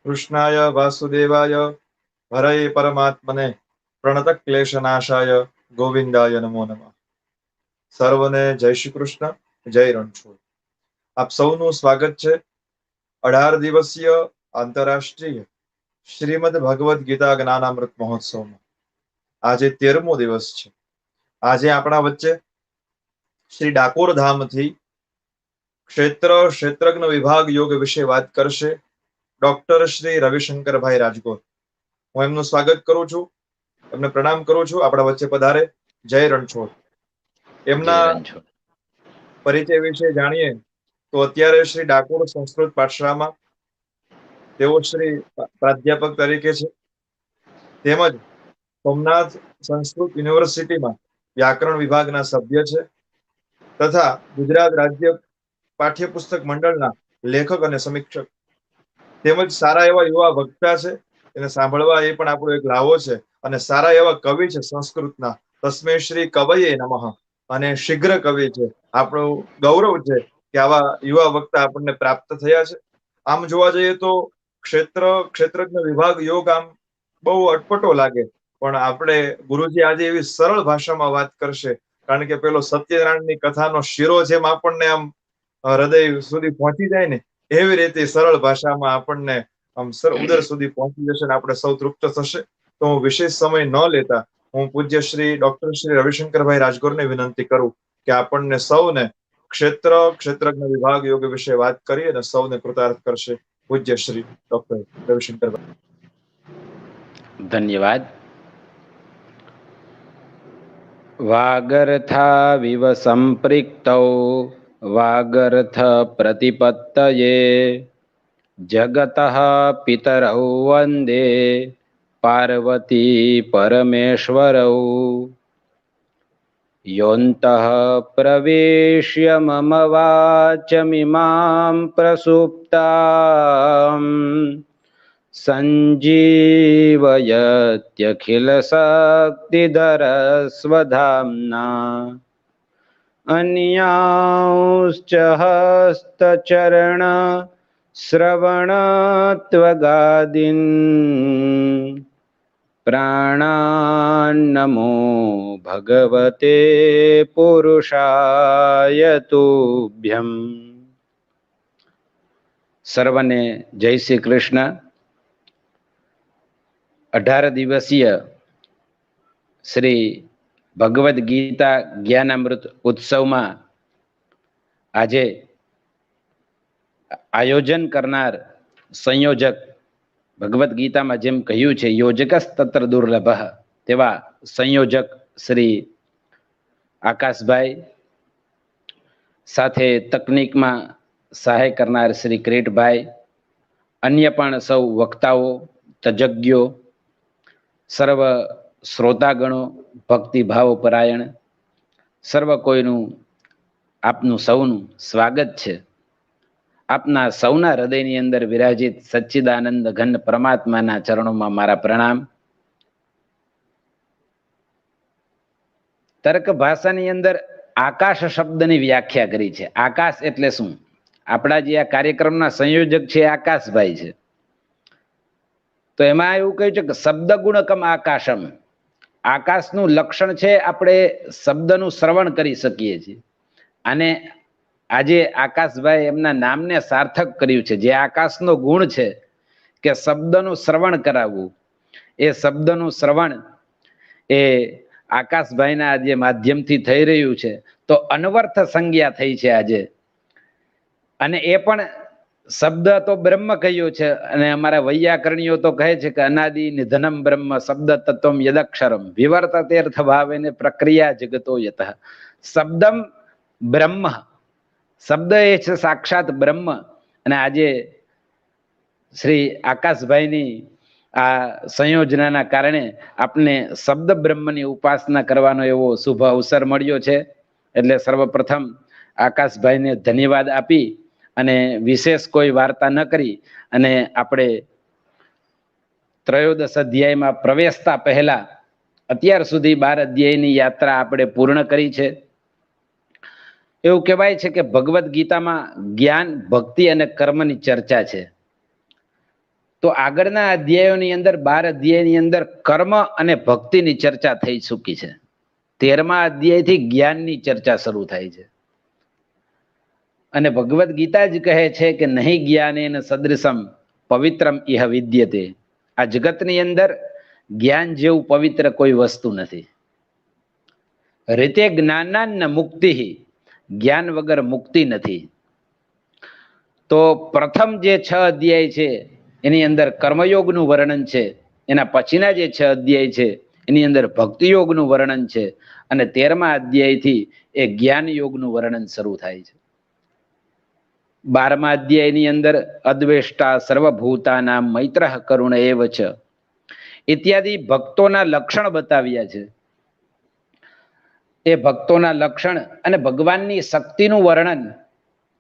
કૃષ્ણાય વાસુદેવાય હરય પરમાત્મને પ્રણત ક્લેશનાશાય ગોવિંદાય નમો નમઃ. સર્વને જય શ્રી કૃષ્ણ, જય રણછોડ. આપ સૌનું સ્વાગત છે 18 દિવસીય આંતરરાષ્ટ્રીય શ્રીમદ ભગવદ ગીતા જ્ઞાનામૃત મહોત્સવમાં. આજે 13મો દિવસ છે. આજે આપણા વચ્ચે શ્રી ડાકોર ધામથી ક્ષેત્રજ્ઞ વિભાગ યોગ વિશે વાત કરશે ડોક્ટર શ્રી રવિશંકરભાઈ રાજગોર. હું એમનું સ્વાગત કરું છું, એમને પ્રણામ કરું છું. આપણા વચ્ચે પધારે. જય રણછોડ. એમના પરિચય વિશે જાણીએ તો અત્યારે શ્રી ડાકોર સંસ્કૃત પાઠશાળામાં તેઓ શ્રી પ્રાધ્યાપક તરીકે છે, તેમજ સોમનાથ સંસ્કૃત યુનિવર્સિટીમાં વ્યાકરણ વિભાગના સભ્ય છે તથા ગુજરાત રાજ્ય પાઠ્યપુસ્તક મંડળના લેખક અને સમીક્ષક, તેમજ સારા એવા યુવા વક્તા છે. એને સાંભળવા એ પણ આપણો એક લાવો છે. અને સારા એવા કવિ છે સંસ્કૃતના. તસ્મે શ્રી કવયે નમઃ. અને શીઘ્ર કવિ છે. આપણું ગૌરવ છે કે આવા યુવા વક્તા આપણને પ્રાપ્ત થયા છે. આમ જોવા જઈએ તો ક્ષેત્રજ્ઞ વિભાગ યોગ આમ બહુ અટપટો લાગે, પણ આપણે ગુરુજી આજે એવી સરળ ભાષામાં વાત કરશે. કારણ કે પેલો સત્યનારાયણની કથાનો શિરો જેમ આપણને આમ હૃદય સુધી પહોંચી જાય ને, એવી રીતે સરળ ભાષામાં આપણને આમ ઉદર સુધી પહોંચી જશે અને આપણે સૌ તૃપ્ત થશે. તો હું વિશેષ સમય ન લેતા હું પૂજ્ય શ્રી ડોક્ટર શ્રી રવિશંકરભાઈ રાજગોરને વિનંતી કરું કે આપણને સૌને ક્ષેત્રજ્ઞ વિભાગ યોગ વિશે વાત કરી અને સૌને કૃતાર્થ કરશે. પૂજ્ય શ્રી ડોક્ટર રવિશંકરભાઈ. ધન્યવાદ. વાગર્થાવિવ સંપૃક્તૌ વાગર્થ પ્રતિપત્તયે જગતઃ પિતરૌ વંદે પાર્વતી પરમેશ્વરૌ યોऽन्तઃ પ્રવેશ્ય મમ વાચમિમાં પ્રસુપ્તાં સંજીવયત્યખિલશક્તિધરસ્વધામ્ના અન્યાંશ્ચ હસ્તચરણ શ્રવણત્વગાદીન પ્રાણાન્નમો ભગવતે પુરુષાય તુભ્યમ. સર્વને જય શ્રી કૃષ્ણ. 18 દિવસીય શ્રી ભગવદ્ ગીતા જ્ઞાનામૃત ઉત્સવમાં આજે આયોજન કરનાર સંયોજક, ભગવદ્ ગીતામાં જેમ કહ્યું છે યોજકસ્તત્ર દુર્લભ, તેવા સંયોજક શ્રી આકાશભાઈ, સાથે તકનિકમાં સહાય કરનાર શ્રી કિરીટભાઈ, અન્ય પણ સૌ વક્તાઓ, તજજ્ઞો, સર્વ શ્રોતાગણો, ભક્તિભાવ પરાયણ, સર્વ કોઈનું આપનું સૌનું સ્વાગત છે. આપના સૌના હૃદયની અંદર વિરાજિત સચ્ચિદાનંદ ઘન પરમાત્માના ચરણોમાં મારા પ્રણામ. તર્ક ભાષાની અંદર આકાશ શબ્દની વ્યાખ્યા કરી છે. આકાશ એટલે શું? આપણા જે આ કાર્યક્રમના સંયોજક છે આકાશભાઈ છે, તો એમાં એવું કહ્યું છે કે શબ્દ ગુણકમ આકાશમ. આકાશનું લક્ષણ છે આપણે શબ્દનું શ્રવણ કરી શકીએ છીએ. અને આજે આકાશભાઈ એમના નામને સાર્થક કર્યું છે. જે આકાશનો ગુણ છે કે શબ્દનું શ્રવણ કરાવવું, એ શબ્દનું શ્રવણ એ આકાશભાઈના આજે માધ્યમથી થઈ રહ્યું છે. તો અનવર્થ સંજ્ઞા થઈ છે આજે. અને એ પણ શબ્દ તો બ્રહ્મ કહ્યું છે. અને અમારા વૈયાકરણીઓ તો કહે છે કે અનાદિ નિધનમ બ્રહ્મ શબ્દ તત્વમ યદક્ષરમ વિવર્તતેર્થ ભાવેને પ્રક્રિયા જગતો યતઃ. શબ્દમ બ્રહ્મ, શબ્દ એ છે સાક્ષાત બ્રહ્મ. અને આજે શ્રી આકાશભાઈની આ સંયોજનાના કારણે આપને શબ્દ બ્રહ્મની ઉપાસના કરવાનો એવો શુભ અવસર મળ્યો છે. એટલે સર્વપ્રથમ આકાશભાઈને ધન્યવાદ આપી અને વિશેષ કોઈ વાર્તા ન કરી અને આપણે ત્રયોદશ અધ્યાયમાં પ્રવેશતા પહેલા અત્યાર સુધી 12 અધ્યાયની યાત્રા આપણે પૂર્ણ કરી છે. એવું કહેવાય છે કે ભગવદ્ ગીતામાં જ્ઞાન, ભક્તિ અને કર્મની ચર્ચા છે. તો તો આગળના અધ્યાયોની અંદર 12 અધ્યાયની અંદર કર્મ અને ભક્તિની ચર્ચા થઈ ચૂકી છે. 13મા અધ્યાયથી જ્ઞાનની ચર્ચા શરૂ થાય છે. અને ભગવદ ગીતા જ કહે છે કે નહીં જ્ઞાનેન સદૃશમ પવિત્રમ ઇહ વિદ્યતે. આ જગતની અંદર જ્ઞાન જેવું પવિત્ર કોઈ વસ્તુ નથી. રીતે જ્ઞાનાન મુક્તિ, જ્ઞાન વગર મુક્તિ નથી. તો પ્રથમ જે 6 અધ્યાય છે એની અંદર કર્મયોગનું વર્ણન છે. એના પછીના જે 6 અધ્યાય છે એની અંદર ભક્તિયોગનું વર્ણન છે. અને 13મા અધ્યાયથી એ જ્ઞાન યોગનું વર્ણન શરૂ થાય છે. 12મા અધ્યાયની અંદર અદ્વેષ્ટા સર્વભૂતાનામ મૈત્રઃ કરુણ એવ ચ ઇત્યાદિ ભક્તોના લક્ષણ બતાવ્યા છે. એ ભક્તોના લક્ષણ અને ભગવાનની શક્તિનું વર્ણન,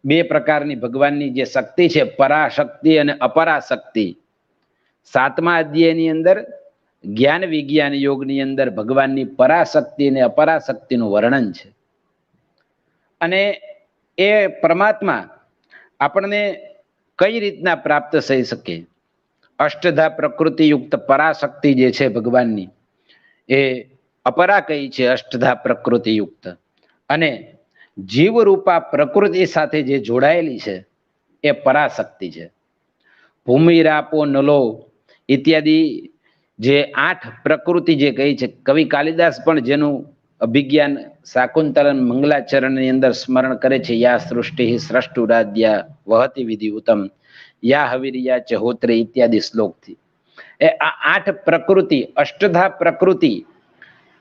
2 પ્રકારની ભગવાનની જે શક્તિ છે, પરાશક્તિ અને અપરાશક્તિ. 7મા અધ્યાયની અંદર જ્ઞાન વિજ્ઞાન યોગની અંદર ભગવાનની પરાશક્તિ અને અપરાશક્તિનું વર્ણન છે. અને એ પરમાત્મા આપણને કઈ રીતના પ્રાપ્ત થઈ શકે. અષ્ટધા પ્રકૃતિ યુક્ત પરાશક્તિ જે છે ભગવાનની, એ અપરા કઈ છે, અષ્ટધા પ્રકૃતિ યુક્ત. અને જીવરૂપા પ્રકૃતિ સાથે જે જોડાયેલી છે એ પરાશક્તિ છે. ભૂમિ રાપો નલો ઇત્યાદિ જે 8 પ્રકૃતિ જે કહી છે, કવિ કાલિદાસ પણ જેનું અભિજ્ઞાન શાકુંતલન મંગલાચરણની અંદર સ્મરણ કરે છે. યા સૃષ્ટિ સ્રષ્ટુરાદ્યા વહતિ વિધિઉતમ યા હવિર્યા ચ હોત્રે ઇત્યાદિ શ્લોકથી. એ આ 8 પ્રકૃતિ, અષ્ટધા પ્રકૃતિ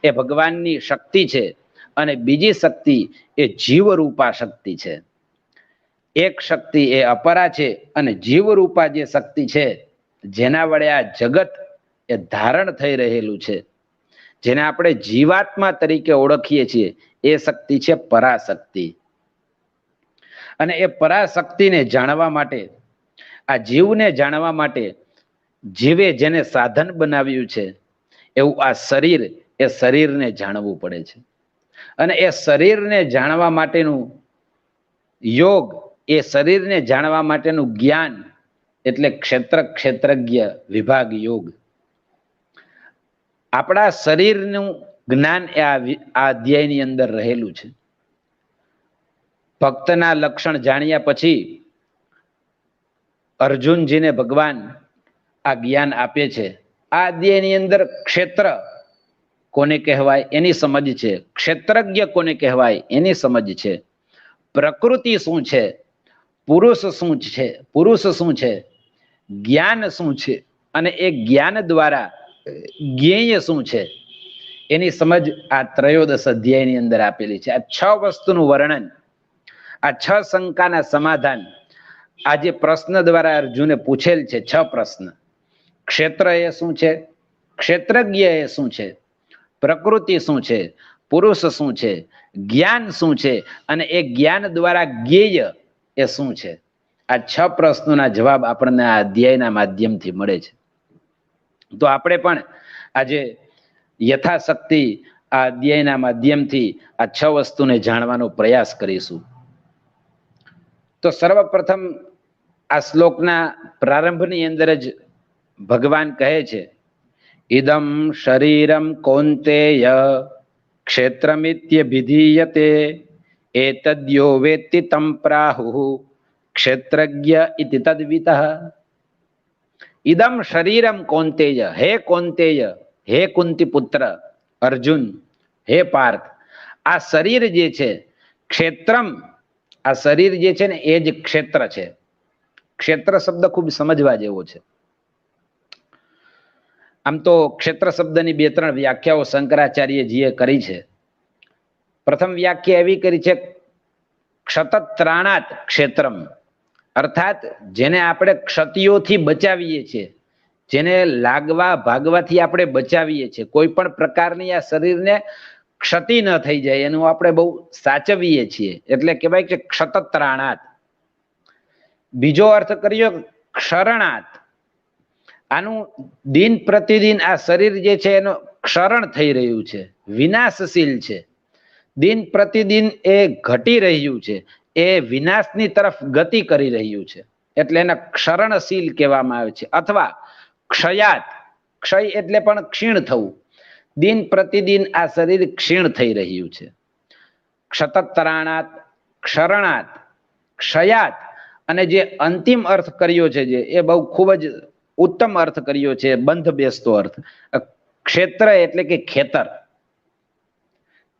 એ ભગવાનની શક્તિ છે. અને બીજી શક્તિ એ જીવરૂપા શક્તિ છે. એક શક્તિ એ અપરા છે અને જીવરૂપા જે શક્તિ છે જેના વડે આ જગત એ ધારણ થઈ રહેલું છે, જેને આપણે જીવાત્મા તરીકે ઓળખીએ છીએ, એ શક્તિ છે પરાશક્તિ. અને એ પરાશક્તિને જાણવા માટે, આ જીવને જાણવા માટે જીવે જેને સાધન બનાવ્યું છે એવું આ શરીર, એ શરીરને જાણવું પડે છે. અને એ શરીરને જાણવા માટેનું યોગ, એ શરીરને જાણવા માટેનું જ્ઞાન એટલે ક્ષેત્રજ્ઞ વિભાગ યોગ. આપણા શરીરનું જ્ઞાન એ આ અધ્યાયની અંદર રહેલું છે. ભક્તના લક્ષણ જાણ્યા પછી અર્જુનજીને ભગવાન આ જ્ઞાન આપે છે. આ અધ્યાયની અંદર ક્ષેત્ર કોને કહેવાય એની સમજ છે, ક્ષેત્રજ્ઞ કોને કહેવાય એની સમજ છે, પ્રકૃતિ શું છે, પુરુષ શું છે, જ્ઞાન શું છે, અને એ જ્ઞાન દ્વારા જ્ઞેય શું છે એની સમજ આ 13 અધ્યાયની અંદર આપેલી છે. આ 6 વસ્તુનું વર્ણન, આ 6 શંકાના સમાધાન આ જે પ્રશ્ન દ્વારા અર્જુને પૂછેલ છે, 6 પ્રશ્ન. ક્ષેત્ર એ શું છે, ક્ષેત્રજ્ઞ એ શું છે, પ્રકૃતિ શું છે, પુરુષ શું છે, જ્ઞાન શું છે, અને એ જ્ઞાન દ્વારા જ્ઞેય એ શું છે. આ 6 પ્રશ્નોના જવાબ આપણને આ અધ્યાયના માધ્યમથી મળે છે. તો આપણે પણ આજે યથાશક્તિ આ અધ્યાયના માધ્યમથી આ 6 વસ્તુને જાણવાનો પ્રયાસ કરીશું. તો સર્વપ્રથમ આ શ્લોકના પ્રારંભની અંદર જ ભગવાન કહે છે, ઇદમ શરીરમ કૌંતેય ક્ષેત્રમિત્યભિધીયતે એતદ્યો વેત્તિ તમ પ્રાહુઃ ક્ષેત્રજ્ઞ ઇતિ તદ્વિતઃ. ઇદમ શરીરમ કૌંતેય, હે કૌંતેય, હે કુંતી પુત્ર અર્જુન, હે પાર્થ, આ શરીર જે છે, ક્ષેત્રમ, આ શરીર જે છે ને એ જ ક્ષેત્ર છે. ક્ષેત્ર શબ્દ ખૂબ સમજવા જેવો છે. આમ તો ક્ષેત્ર શબ્દની 2-3 વ્યાખ્યાઓ શંકરાચાર્યજીએ કરી છે. પ્રથમ વ્યાખ્યા એવી કરી છે, ક્ષતત્રાણાત ક્ષેત્રમ, અર્થાત જેને આપણે ક્ષતિઓથી બચાવીએ છીએ, જેને લાગવા ભાગવાથી આપણે બચાવીએ છીએ, કોઈ પણ પ્રકારની આ શરીરને ક્ષતિ ન થઈ જાય એનું આપણે બહુ સાચવીએ છીએ, એટલે કહેવાય કે ક્ષતત્રાણાત. બીજો અર્થ કર્યો ક્ષરણાત. આનું દિન પ્રતિદિન આ શરીર જે છે એનો ક્ષરણ થઈ રહ્યું છે, વિનાશશીલ છે, દિન પ્રતિદિન એ ઘટી રહ્યું છે, એ વિનાશની તરફ ગતિ કરી રહ્યું છે. એટલે એને ક્ષરણશીલ કહેવામાં આવે છે, અથવા ક્ષયાત, ક્ષય એટલે પણ ક્ષીણ થવું. દિન પ્રતિદિન આ શરીર ક્ષીણ થઈ રહ્યું છે. ક્ષતત્તરાણાત, ક્ષરણાત, ક્ષયાત, અને જે અંતિમ અર્થ કર્યો છે જે એ બહુ ખૂબ જ ઉત્તમ અર્થ કર્યો છે, બંધ બેસતો અર્થ. ક્ષેત્ર એટલે કે ખેતર.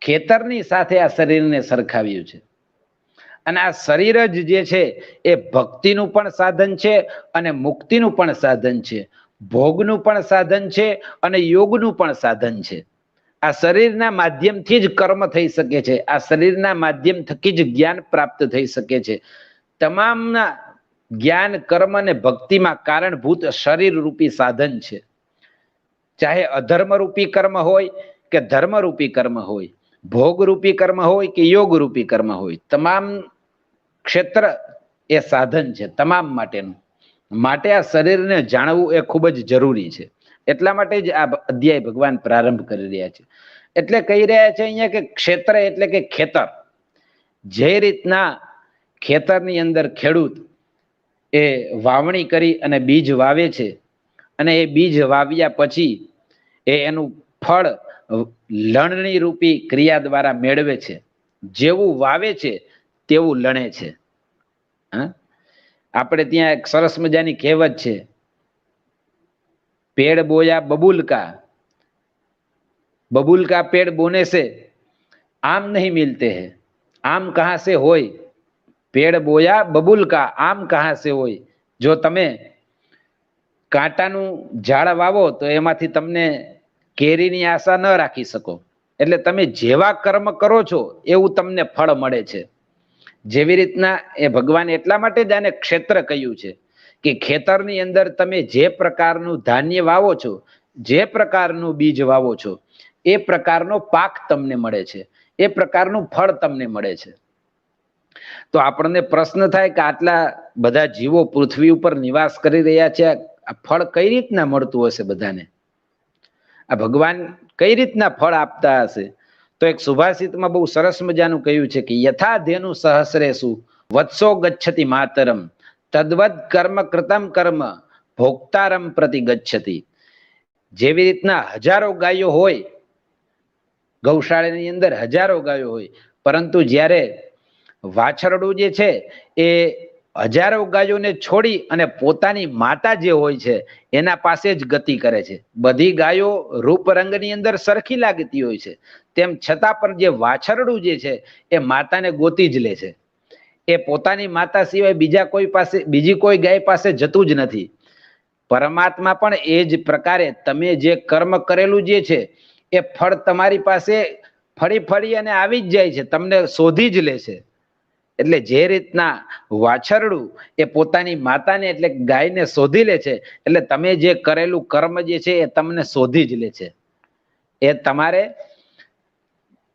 ખેતરની સાથે આ શરીરને સરખાવ્યું છે. અને આ શરીર જ જે છે એ ભક્તિનું પણ સાધન છે અને મુક્તિનું પણ સાધન છે, ભોગનું પણ સાધન છે અને યોગનું પણ સાધન છે. આ શરીરના માધ્યમથી જ કર્મ થઈ શકે છે, આ શરીરના માધ્યમ થકી જ જ્ઞાન પ્રાપ્ત થઈ શકે છે. તમામના જ્ઞાન, કર્મ અને ભક્તિમાં કારણભૂત શરીર રૂપી સાધન છે. ચાહે અધર્મ રૂપી કર્મ હોય કે ધર્મ રૂપી કર્મ હોય, ભોગ રૂપી કર્મ હોય કે યોગ રૂપી કર્મ હોય, તમામ ક્ષેત્ર એ સાધન છે તમામ માટેનું. માટે આ શરીરને જાણવું એ ખૂબ જ જરૂરી છે. એટલા માટે જ આ અધ્યાય ભગવાન પ્રારંભ કરી રહ્યા છે. એટલે કહી રહ્યા છે અહીંયા કે ક્ષેત્ર એટલે કે ખેતર. જે રીતના ખેતરની અંદર ખેડૂત એ વાવણી કરી અને બીજ વાવે છે, અને એ બીજ વાવ્યા પછી એ એનું ફળ લણણી રૂપી ક્રિયા દ્વારા મેળવે છે. જેવું વાવે છે તેવું લણે છે. આપણે ત્યાં એક સરસ મજાની કહેવત છે, पेड़ बोया बबूल का, बबूल का पेड़ बोने से आम नहीं मिलते हैं, आम कहाँ से होय? पेड़ बोया बबूल का, आम कहाँ से होय? જો તમે કાંટાનું ઝાડ વાવો તો એમાંથી તમને કેરીની આશા ન રાખી શકો. એટલે તમે જેવા કર્મ કરો છો એવું તમને ફળ મળે છે. જેવી રીતના એ ભગવાન એટલા માટે જ આને ક્ષેત્ર કહ્યું છે કે ખેતરની અંદર તમે જે પ્રકારનું ધાન્ય વાવો છો, જે પ્રકારનું બીજ વાવો છો, એ પ્રકારનો પાક તમને મળે છે, એ પ્રકારનું ફળ તમને મળે છે. તો આપણને પ્રશ્ન થાય કે આટલા બધા જીવો પૃથ્વી ઉપર નિવાસ કરી રહ્યા છે, આ ફળ કઈ રીતના મળતું હશે બધાને? આ ભગવાન કઈ રીતના ફળ આપતા હશે? તો એક સુભાષિતમાં બહુ સરસ મજાનું કહ્યું છે કે યથા ધેનુ સહસ્રેષુ વત્સો ગચ્છતિ માતરમ તદ્વદ કર્મ કૃતમ કર્મ ભોક્તારમ પ્રતિ ગચ્છતિ. જેવી રીતના હજારો ગાયો હોય, ગૌશાળાની અંદર હજારો ગાયો હોય, પરંતુ જ્યારે વાછરડું જે છે એ હજારો ગાયોને છોડી અને પોતાની માતા જે હોય છે એના પાસે જ ગતિ કરે છે. બધી ગાયો રૂપ રંગની અંદર સરખી લાગતી હોય છે, તેમ છતાં પણ જે વાછરડું જે છે એ માતાને ગોતી જ લે છે. એ પોતાની માતા સિવાય બીજી કોઈ ગાય પાસે જતું જ નથી. પરમાત્મા પણ એ જ પ્રકારે તમે જે કર્મ કરેલું જે છે એ ફળ તમારી પાસે ફરી ફરી અને આવી જ જાય છે, તમને શોધી જ લે છે. એટલે જે રીતના વાછરડું એ પોતાની માતાને એટલે ગાયને શોધી લે છે, એટલે તમે જે કરેલું કર્મ જે છે એ તમને શોધી જ લે છે. એ તમારે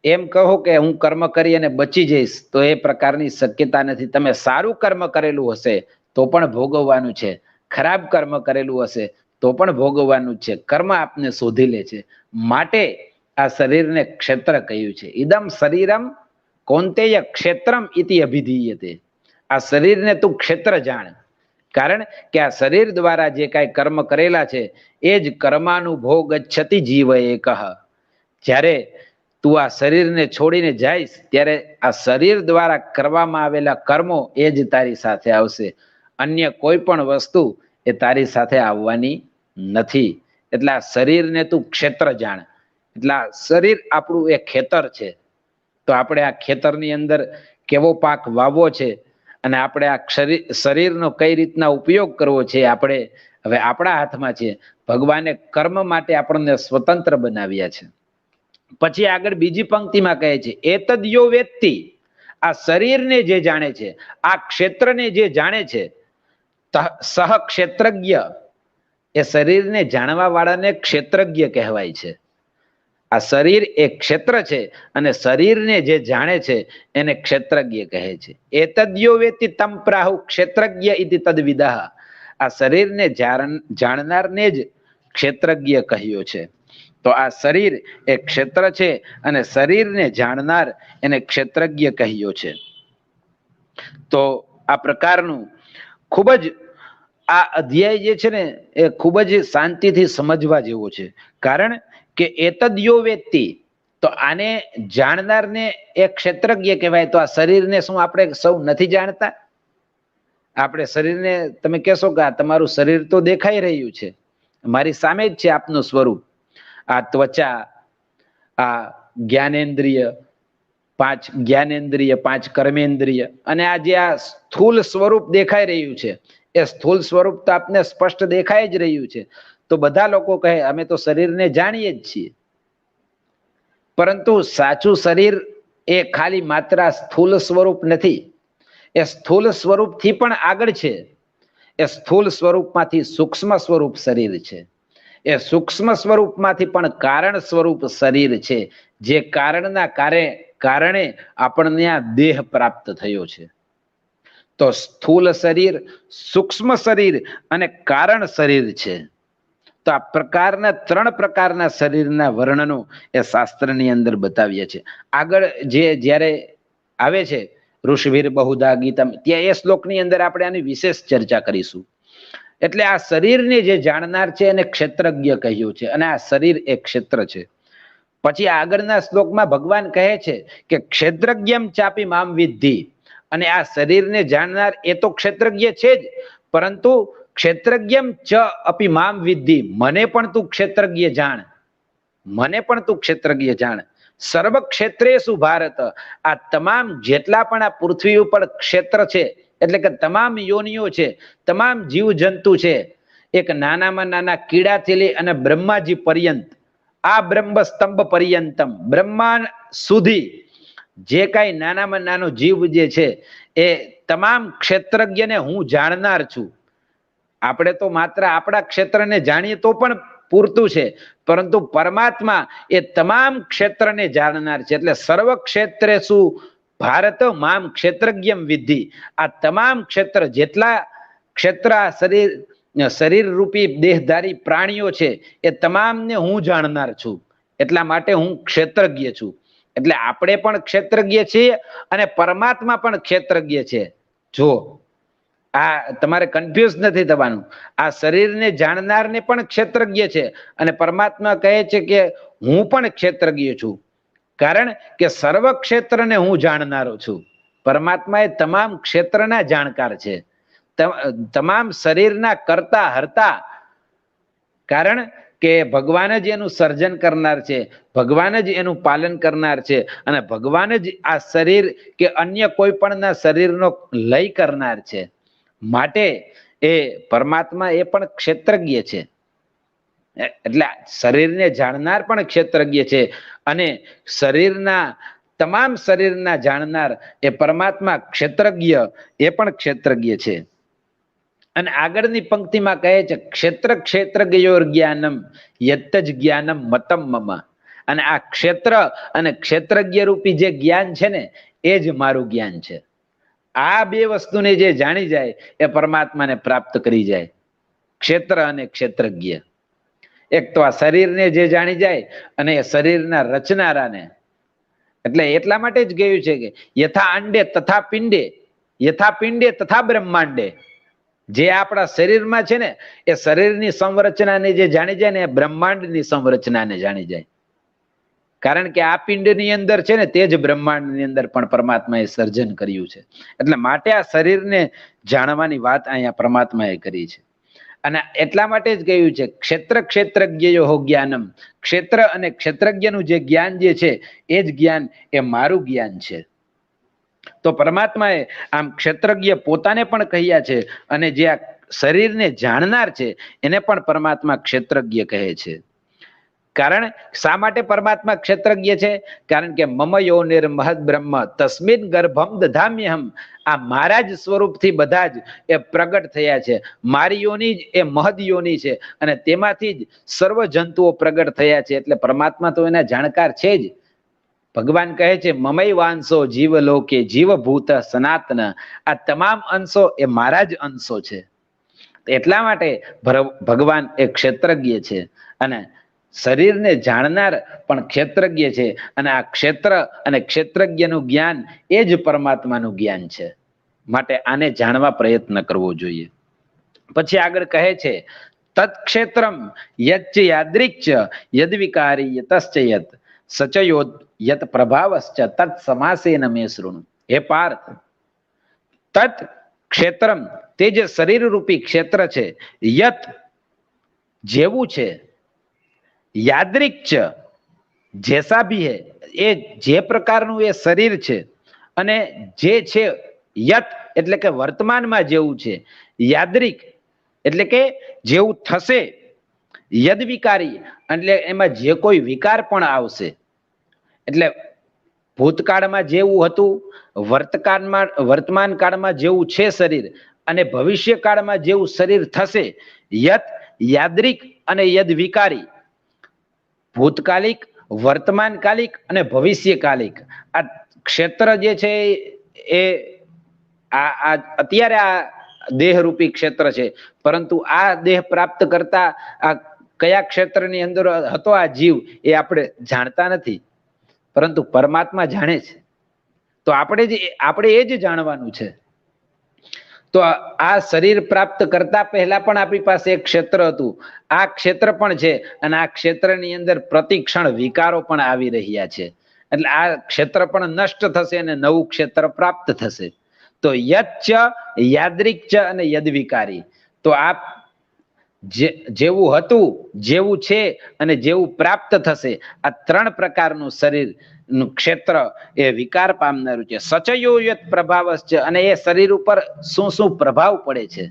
એમ કહો કે હું કર્મ કરી અને બચી જઈશ તો એ પ્રકારની શક્યતા નથી. તમે સારું કર્મ કરેલું હશે તો પણ ભોગવવાનું છે, ખરાબ કર્મ કરેલું હશે તો પણ ભોગવવાનું છે. કર્મ આપને શોધી લે છે. માટે આ શરીરને ક્ષેત્ર કહ્યું છે. ઇદમ શરીરમ કૌંતેય ક્ષેત્રમ ઇતિ અભિધીયતે. આ શરીરને તું ક્ષેત્ર જાણ, કારણ કે આ શરીર દ્વારા જે કાંઈ કર્મ કરેલા છે એ જ કર્માનુભોગ ગચ્છતિ જીવ એકઃ. જ્યારે તું આ શરીરને છોડીને જઈશ ત્યારે આ શરીર દ્વારા કરવામાં આવેલા કર્મો એ જ તારી સાથે આવશે. અન્ય કોઈ પણ વસ્તુ એ તારી સાથે આવવાની નથી. એટલે આ શરીરને તું ક્ષેત્ર જાણ. એટલે આ શરીર આપણું એ ખેતર છે. તો આપણે આ ખેતરની અંદર કેવો પાક વાવવો છે અને આપણે આ શરીરનો કઈ રીતના ઉપયોગ કરવો છે આપણે હવે આપણા હાથમાં છે. ભગવાને કર્મ માટે આપણને સ્વતંત્ર બનાવ્યા છે. પછી આગળ બીજી પંક્તિમાં કહે છે એતદ યો વેત્તિ. આ શરીરને જે જાણે છે, આ ક્ષેત્રને જે જાણે છે, સહ ક્ષેત્રજ્ઞ. એ શરીરને જાણવા વાળાને ક્ષેત્રજ્ઞ કહેવાય છે. આ શરીર એ ક્ષેત્ર છે અને શરીરને જે જાણે છે એને ક્ષેત્રજ્ઞ કહે છે. એતદ્યો વેતિ તમ પ્રાહુ ક્ષેત્રજ્ઞ ઇતિ તદ્વિદઃ. આ શરીરને જાણનારને જ ક્ષેત્રજ્ઞ કહ્યો છે. તો આ શરીર એ ક્ષેત્ર છે અને શરીરને જાણનાર એને ક્ષેત્રજ્ઞ કહ્યો છે. તો આ પ્રકારનું ખૂબ જ આ અધ્યાય જે છે ને એ ખૂબ જ શાંતિથી સમજવા જેવો છે. કારણ કે એતદ યો વેત્તિ, તો આને જાણનારને એક ક્ષેત્રજ્ઞ કહેવાય. તો આ શરીરને શું આપણે સૌ નથી જાણતા? આપણે શરીરને તમે કહેશો કે આ તમારું શરીર તો દેખાઈ રહ્યું છે, મારી સામે જ છે આપનું સ્વરૂપ. આ ત્વચા, આ જ્ઞાનેન્દ્રિય, 5 જ્ઞાનેન્દ્રિય, 5 કર્મેન્દ્રિય, અને આ જે આ સ્થૂલ સ્વરૂપ દેખાઈ રહ્યું છે, એ સ્થૂલ સ્વરૂપ તો આપને સ્પષ્ટ દેખાઈ જ રહ્યું છે. તો બધા લોકો કહે અમે તો શરીરને જાણીએ જ છીએ, પરંતુ સાચું શરીર એ ખાલી માત્ર સ્થૂલ સ્વરૂપ નથી, એ સ્થૂલ સ્વરૂપથી પણ આગળ છે. એ સ્થૂલ સ્વરૂપમાંથી સૂક્ષ્મ સ્વરૂપ શરીર છે, એ સૂક્ષ્મ સ્વરૂપમાંથી પણ કારણ સ્વરૂપ શરીર છે, જે કારણના કારણે આપણને આ દેહ પ્રાપ્ત થયો છે. તો સ્થૂલ શરીર, સૂક્ષ્મ શરીર અને કારણ શરીર છે. તો આ પ્રકારના 3 પ્રકારના શરીરના વર્ણનો એ શાસ્ત્રની અંદર બતાવ્યા છે. આગળ જે જ્યારે આવે છે ઋષિભીર બહુધા ગીતમ, ત્યાં એ શ્લોકની અંદર આપણે આની વિશેષ ચર્ચા કરીશું. એટલે આ શરીરને જે જાણનાર છે એને ક્ષેત્રજ્ઞ કહ્યું છે, અને આ શરીર એ ક્ષેત્ર છે. પછી આગળના શ્લોકમાં ભગવાન કહે છે કે ક્ષેત્રજ્ઞમ ચાપી મામ વિદ્ધિ, અને આ શરીરને જાણનાર એ તો ક્ષેત્રજ્ઞ છે જ, પરંતુ ક્ષેત્રજ્ઞમ ચ અપી મામ વિદ્ધિ, મને પણ તું ક્ષેત્રજ્ઞ જાણ, મને પણ તું ક્ષેત્રજ્ઞ જાણ. સર્વ ક્ષેત્રેષુ ભારત, આ તમામ જેટલા પણ આ પૃથ્વી ઉપર ક્ષેત્ર છે, એટલે કે તમામ યોનિઓ છે, તમામ જીવ જંતુ છે, એક નાનામાં નાના કીડાથી લઈ અને બ્રહ્માજી પર્યંત, આ બ્રહ્મ સ્તંભ પર્યંતમ, બ્રહ્મા સુધી જે કાંઈ નાનામાં નાનો જીવ જે છે એ તમામ ક્ષેત્રજ્ઞને હું જાણનાર છું. આપણે તો માત્ર આપણા ક્ષેત્રને જાણીએ તો પણ પૂરતું છે, પરંતુ પરમાત્મા એ તમામ ક્ષેત્રને જાણનાર છે. એટલે સર્વ ક્ષેત્રેષુ ભારત મામ ક્ષેત્રજ્ઞમ વિદ્ધિ, આ તમામ ક્ષેત્ર, જેટલા ક્ષેત્ર શરીર રૂપી દેહધારી પ્રાણીઓ છે એ તમામને હું જાણનાર છું, એટલા માટે હું ક્ષેત્રજ્ઞ છું. એટલે આપણે પણ ક્ષેત્રજ્ઞ છીએ અને પરમાત્મા પણ ક્ષેત્રજ્ઞ છે. જો આ તમારે કન્ફ્યુઝ નથી થવાનું. આ શરીરને જાણનારને પણ ક્ષેત્રજ્ઞ છે, અને પરમાત્મા કહે છે કે હું પણ ક્ષેત્રજ્ઞ છું, કારણ કે સર્વ ક્ષેત્રને હું જાણનારો છું. પરમાત્મા એ તમામ ક્ષેત્રના જાણકાર છે, તમામ શરીરના કરતા હરતા, કારણ કે ભગવાન જ એનું સર્જન કરનાર છે, ભગવાન જ એનું પાલન કરનાર છે, અને ભગવાન જ આ શરીર કે અન્ય કોઈ પણના શરીરનો લય કરનાર છે. માટે એ પરમાત્મા એ પણ ક્ષેત્રજ્ઞ છે. એટલે શરીરને જાણનાર પણ ક્ષેત્રજ્ઞ છે, અને તમામ શરીરના જાણનાર એ પરમાત્મા ક્ષેત્રજ્ઞ એ પણ ક્ષેત્રજ્ઞ છે. અને આગળની પંક્તિમાં કહે છે ક્ષેત્રજ્ઞયોર જ્ઞાનમ યત્ત જ જ્ઞાનમ મતમ મમ, અને આ ક્ષેત્ર અને ક્ષેત્રજ્ઞ રૂપી જે જ્ઞાન છે ને એ જ મારું જ્ઞાન છે. આ બે વસ્તુને જે જાણી જાય એ પરમાત્માને પ્રાપ્ત કરી જાય, ક્ષેત્ર અને ક્ષેત્રજ્ઞ. એક તો આ શરીરને જે જાણી જાય, અને એ શરીરના રચનારાને. એટલે એટલા માટે જ કહ્યું છે કે યથા અંડે તથા પિંડે, યથા પિંડે તથા બ્રહ્માંડે. જે આપણા શરીરમાં છે ને એ શરીરની સંરચનાને જે જાણી જાય ને એ બ્રહ્માંડની સંરચનાને જાણી જાય. કારણ કે આ પિંડની અંદર છે ને તે જ બ્રહ્માંડની અંદર પણ પરમાત્માએ સર્જન કર્યું છે. એટલે માટે આ શરીરને જાણવાની વાત અહીંયા પરમાત્માએ કરી છે. અને એટલા માટે જ કહ્યું છે ક્ષેત્રજ્ઞયો જ્ઞાનમ, ક્ષેત્ર અને ક્ષેત્રજ્ઞનું જે જ્ઞાન જે છે એ જ જ્ઞાન એ મારું જ્ઞાન છે. તો પરમાત્માએ આમ ક્ષેત્રજ્ઞ પોતાને પણ કહ્યા છે, અને જે આ શરીરને જાણનાર છે એને પણ પરમાત્મા ક્ષેત્રજ્ઞ કહે છે. કારણ શા માટે પરમાત્મા ક્ષેત્રજ્ઞ છે? કારણ કે મમ યોનિર મહદ બ્રહ્મ તસ્મિન ગર્ભમ દધામ્યહમ, આ મારા જ સ્વરૂપથી બધા જ એ પ્રગટ થયા છે. મારી યોની જ એ મહદ યોની છે, અને તેમાંથી જ સર્વ જંતુઓ પ્રગટ થયા છે. એટલે પરમાત્મા તો એના જાણકાર છે જ. ભગવાન કહે છે મમય વાંશો જીવલોકે જીવભૂત સનાતન, આ તમામ અંશો એ મારા જ અંશો છે. એટલા માટે ભગવાન એ ક્ષેત્રજ્ઞ છે, અને શરીરને જાણનાર પણ ક્ષેત્રજ્ઞ છે. અને આ ક્ષેત્ર અને ક્ષેત્રજ્ઞનું જ્ઞાન એ જ પરમાત્માનું જ્ઞાન છે. માટે આને જાણવા પ્રયત્ન કરવો જોઈએ. પછી આગળ કહે છે તત્ક્ષેત્રમ યચ્ચ યાદૃચ્ચ યદ વિકારી યતશ્ચ યત સચયો યત પ્રભાવશ્ચ તત્ સમાસેન મે શૃણુ. હે પાર્થ, તત્ ક્ષેત્રમ તે જે શરીર રૂપી ક્ષેત્ર છે, યત જેવું છે, યાદૃચ્ચ જૈસા ભી હે એ જે પ્રકારનું એ શરીર છે, અને જે છે યત એટલે કે વર્તમાનમાં જેવું છે, યાદૃક એટલે કે જેવું થશે, યદ વિકારી એટલે એમાં જે કોઈ વિકાર પણ આવશે, એટલે ભૂતકાળમાં જેવું હતું, વર્તમાન કાળમાં જેવું છે શરીર, અને ભવિષ્ય કાળમાં જેવું શરીર થશે, યત યાદૃક અને યદ વિકારી, ભૂતકાલિક, વર્તમાનકાલિક અને ભવિષ્યકાલિક આ ક્ષેત્ર જે છે એ અત્યારે આ દેહરૂપી ક્ષેત્ર છે, પરંતુ આ દેહ પ્રાપ્ત કરતા આ કયા ક્ષેત્રની અંદર હતો આ જીવ એ આપણે જાણતા નથી, પરંતુ પરમાત્મા જાણે છે. તો આપણે એ જ જાણવાનું છે. તો આ શરીર પ્રાપ્ત કરતા પહેલા પણ આપણી પાસે એક ક્ષેત્ર હતું, આ ક્ષેત્ર પણ છે, અને આ ક્ષેત્રની અંદર પ્રતિક્ષણ વિકારો પણ આવી રહ્યા છે. એટલે આ ક્ષેત્ર પણ નષ્ટ થશે અને નવું ક્ષેત્ર પ્રાપ્ત થશે. તો યચ્ચ યાદૃચ્ચ અને યદ વિકારી, તો આ જેવું હતું, જેવું છે અને જેવું પ્રાપ્ત થશે, આ ત્રણ પ્રકારનું શરીર ક્ષેત્ર એ વિકાર પામનારું છે. સચયો યત પ્રભાવશ્ચ અને એ શરીર ઉપર શું શું પ્રભાવ પડે છે,